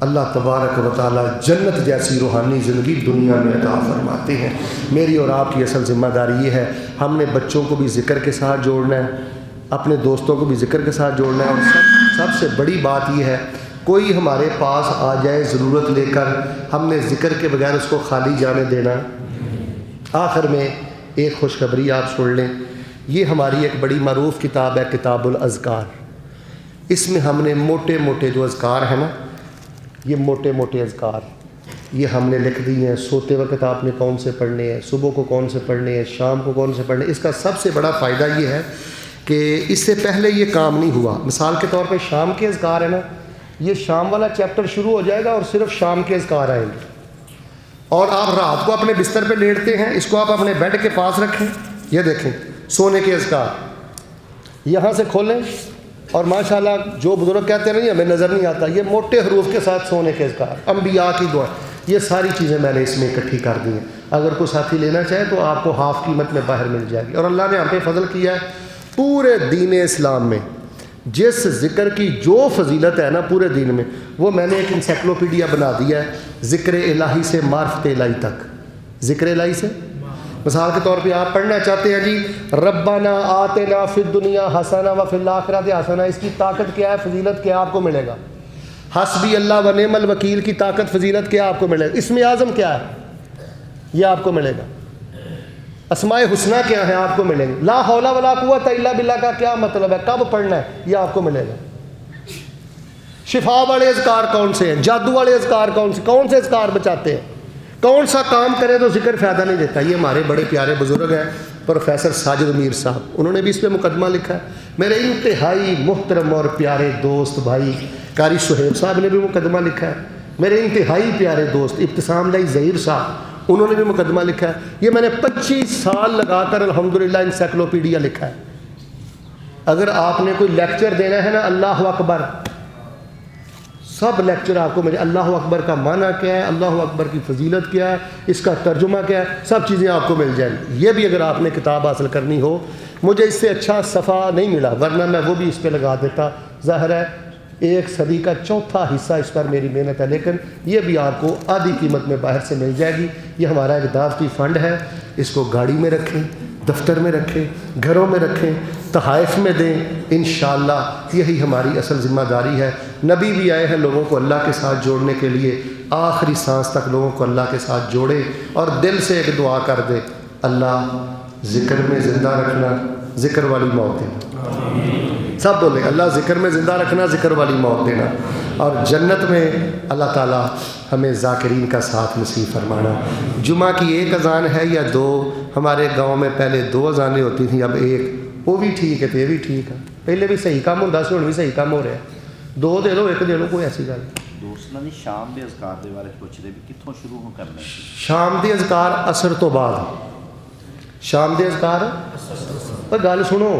اللہ تبارک و تعالی جنت جیسی روحانی زندگی دنیا میں عطا فرماتے ہیں۔ میری اور آپ کی اصل ذمہ داری یہ ہے، ہم نے بچوں کو بھی ذکر کے ساتھ جوڑنا ہے، اپنے دوستوں کو بھی ذکر کے ساتھ جوڑنا ہے، اور سب سے بڑی بات یہ ہے کوئی ہمارے پاس آ جائے ضرورت لے کر، ہم نے ذکر کے بغیر اس کو خالی جانے دینا۔ آخر میں ایک خوشخبری آپ سن لیں، یہ ہماری ایک بڑی معروف کتاب ہے کتاب الاذکار، اس میں ہم نے موٹے موٹے جو اذکار ہیں نا، یہ موٹے موٹے اذکار یہ ہم نے لکھ دی ہیں، سوتے وقت آپ نے کون سے پڑھنے ہیں، صبح کو کون سے پڑھنے ہیں، شام کو کون سے پڑھنے ہیں۔ اس کا سب سے بڑا فائدہ یہ ہے کہ اس سے پہلے یہ کام نہیں ہوا۔ مثال کے طور پہ شام کے اذکار ہیں نا، یہ شام والا چیپٹر شروع ہو جائے گا اور صرف شام کے اذکار آئیں گے، اور آپ رات کو اپنے بستر پہ لیٹتے ہیں، اس کو آپ اپنے بیڈ کے پاس رکھیں، یہ دیکھیں سونے کے اذکار یہاں سے کھولیں، اور ماشاءاللہ جو بزرگ کہتے ہیں نہیں ہمیں نظر نہیں آتا، یہ موٹے حروف کے ساتھ سونے کے اذکار، انبیاء کی دعا، یہ ساری چیزیں میں نے اس میں اکٹھی کر دی ہیں۔ اگر کوئی ساتھی لینا چاہے تو آپ کو ہاف قیمت میں باہر مل جائے گی۔ اور اللہ نے ہم پہ فضل کیا ہے، پورے دین اسلام میں جس ذکر کی جو فضیلت ہے نا پورے دین میں، وہ میں نے ایک انسائکلوپیڈیا بنا دیا ہے، ذکر الہی سے معرفت الہی تک۔ ذکر الہی سے مثال کے طور پہ آپ پڑھنا چاہتے ہیں جی ربنا آتنا فی الدنیا حسنہ وفی الآخرۃ حسنہ، اس کی طاقت کیا ہے، فضیلت کیا آپ کو ملے گا؟ حسبی اللہ و نعم الوکیل کی طاقت فضیلت کیا آپ کو ملے گا؟ اسم اعظم کیا ہے، یہ آپ کو ملے گا۔ اسماء حسنہ کیا ہیں آپ کو ملیں گے۔ لا حول ولا قوت الا باللہ کا کیا مطلب ہے، کب پڑھنا ہے، یہ آپ کو ملے گا۔ شفا والے اذکار کون سے ہیں، جادو والے اذکار کون سے اذکار بچاتے ہیں، کون سا کام کرے تو ذکر فائدہ نہیں دیتا۔ یہ ہمارے بڑے پیارے بزرگ ہیں پروفیسر ساجد میر صاحب، انہوں نے بھی اس پہ مقدمہ لکھا ہے۔ میرے انتہائی محترم اور پیارے دوست بھائی قاری سہیب صاحب نے بھی مقدمہ لکھا ہے۔ میرے انتہائی پیارے دوست ابتسام اللہ ظہیر صاحب، انہوں نے بھی مقدمہ لکھا ہے۔ یہ میں نے 25 سال لگا کر الحمدللہ انسائکلوپیڈیا لکھا ہے۔ اگر آپ نے کوئی لیکچر دینا ہے نا، اللہ اکبر، سب لیکچر آپ کو ملے، اللہ اکبر کا معنی کیا ہے، اللہ اکبر کی فضیلت کیا ہے، اس کا ترجمہ کیا ہے، سب چیزیں آپ کو مل جائیں گی۔ یہ بھی اگر آپ نے کتاب حاصل کرنی ہو، مجھے اس سے اچھا صفحہ نہیں ملا، ورنہ میں وہ بھی اس پہ لگا دیتا۔ ظاہر ہے 1 صدی کا چوتھا حصہ اس پر میری محنت ہے، لیکن یہ بھی آپ کو آدھی قیمت میں باہر سے مل جائے گی۔ یہ ہمارا ایک دعوتی فنڈ ہے، اس کو گاڑی میں رکھیں، دفتر میں رکھیں، گھروں میں رکھیں، تحائف میں دیں، انشاءاللہ یہی ہماری اصل ذمہ داری ہے۔ نبی بھی آئے ہیں لوگوں کو اللہ کے ساتھ جوڑنے کے لیے، آخری سانس تک لوگوں کو اللہ کے ساتھ جوڑے اور دل سے ایک دعا کر دے، اللہ ذکر میں زندہ رکھنا، ذکر والی موت دینا۔ سب بولیں اللہ ذکر میں زندہ رکھنا، ذکر والی موت دینا، اور جنت میں اللہ تعالیٰ ہمیں ذاکرین کا ساتھ نصیب فرمانا۔ جمعہ کی 1 اذان ہے یا 2؟ ہمارے گاؤں میں پہلے 2 اذانیں ہوتی تھیں، اب 1، وہ بھی ٹھیک ہے تو یہ بھی ٹھیک ہے، پہلے بھی صحیح کام ہوتا سی، ہن بھی صحیح کام ہو رہا ہے، 2 دے لو 1 دے لو، کوئی ایسی گل نہیں۔ دوستاں دی شام دے اذکار دے بارے پوچھ رہے بھی کتوں شروع ہو کرنے؟ شام دے اذکار عصر تو بعد، شام دے اذکار پر گل سنو،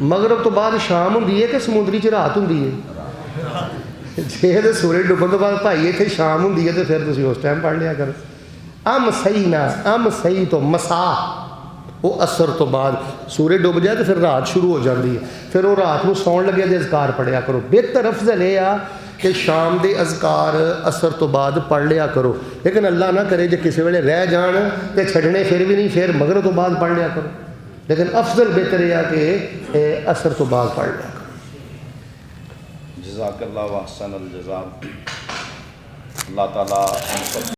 مغرب تو بعد شام ہوندی ہے کہ سمندری چ رات ہوندی ہے؟ جے تے سورج ڈبن تو بعد بھائی اتنے شام ہوندی ہے تو پھر تسی اس ٹائم پڑھ لیا کرو۔ صحیح نہ صحیح تو مسا، وہ عصر تو بعد سورج ڈب جائے تو پھر رات شروع ہو جاتی ہے، پھر وہ رات کو سون لگے دے اذکار پڑھیا کرو۔ بہتر افضل یہ آ کہ شام دے اذکار عصر تو بعد پڑھ لیا کرو، لیکن اللہ نہ کرے جے کسی ویلے رہ جان تے چھڈنے پھر بھی نہیں، پھر مغرب تو بعد پڑھ لیا کرو، لیکن افضل بہتر یہ آ کہ عصر تو بعد پڑھ لیا کرو۔ جزاک اللہ و احسن الجزاء۔ اللہ تعالیٰ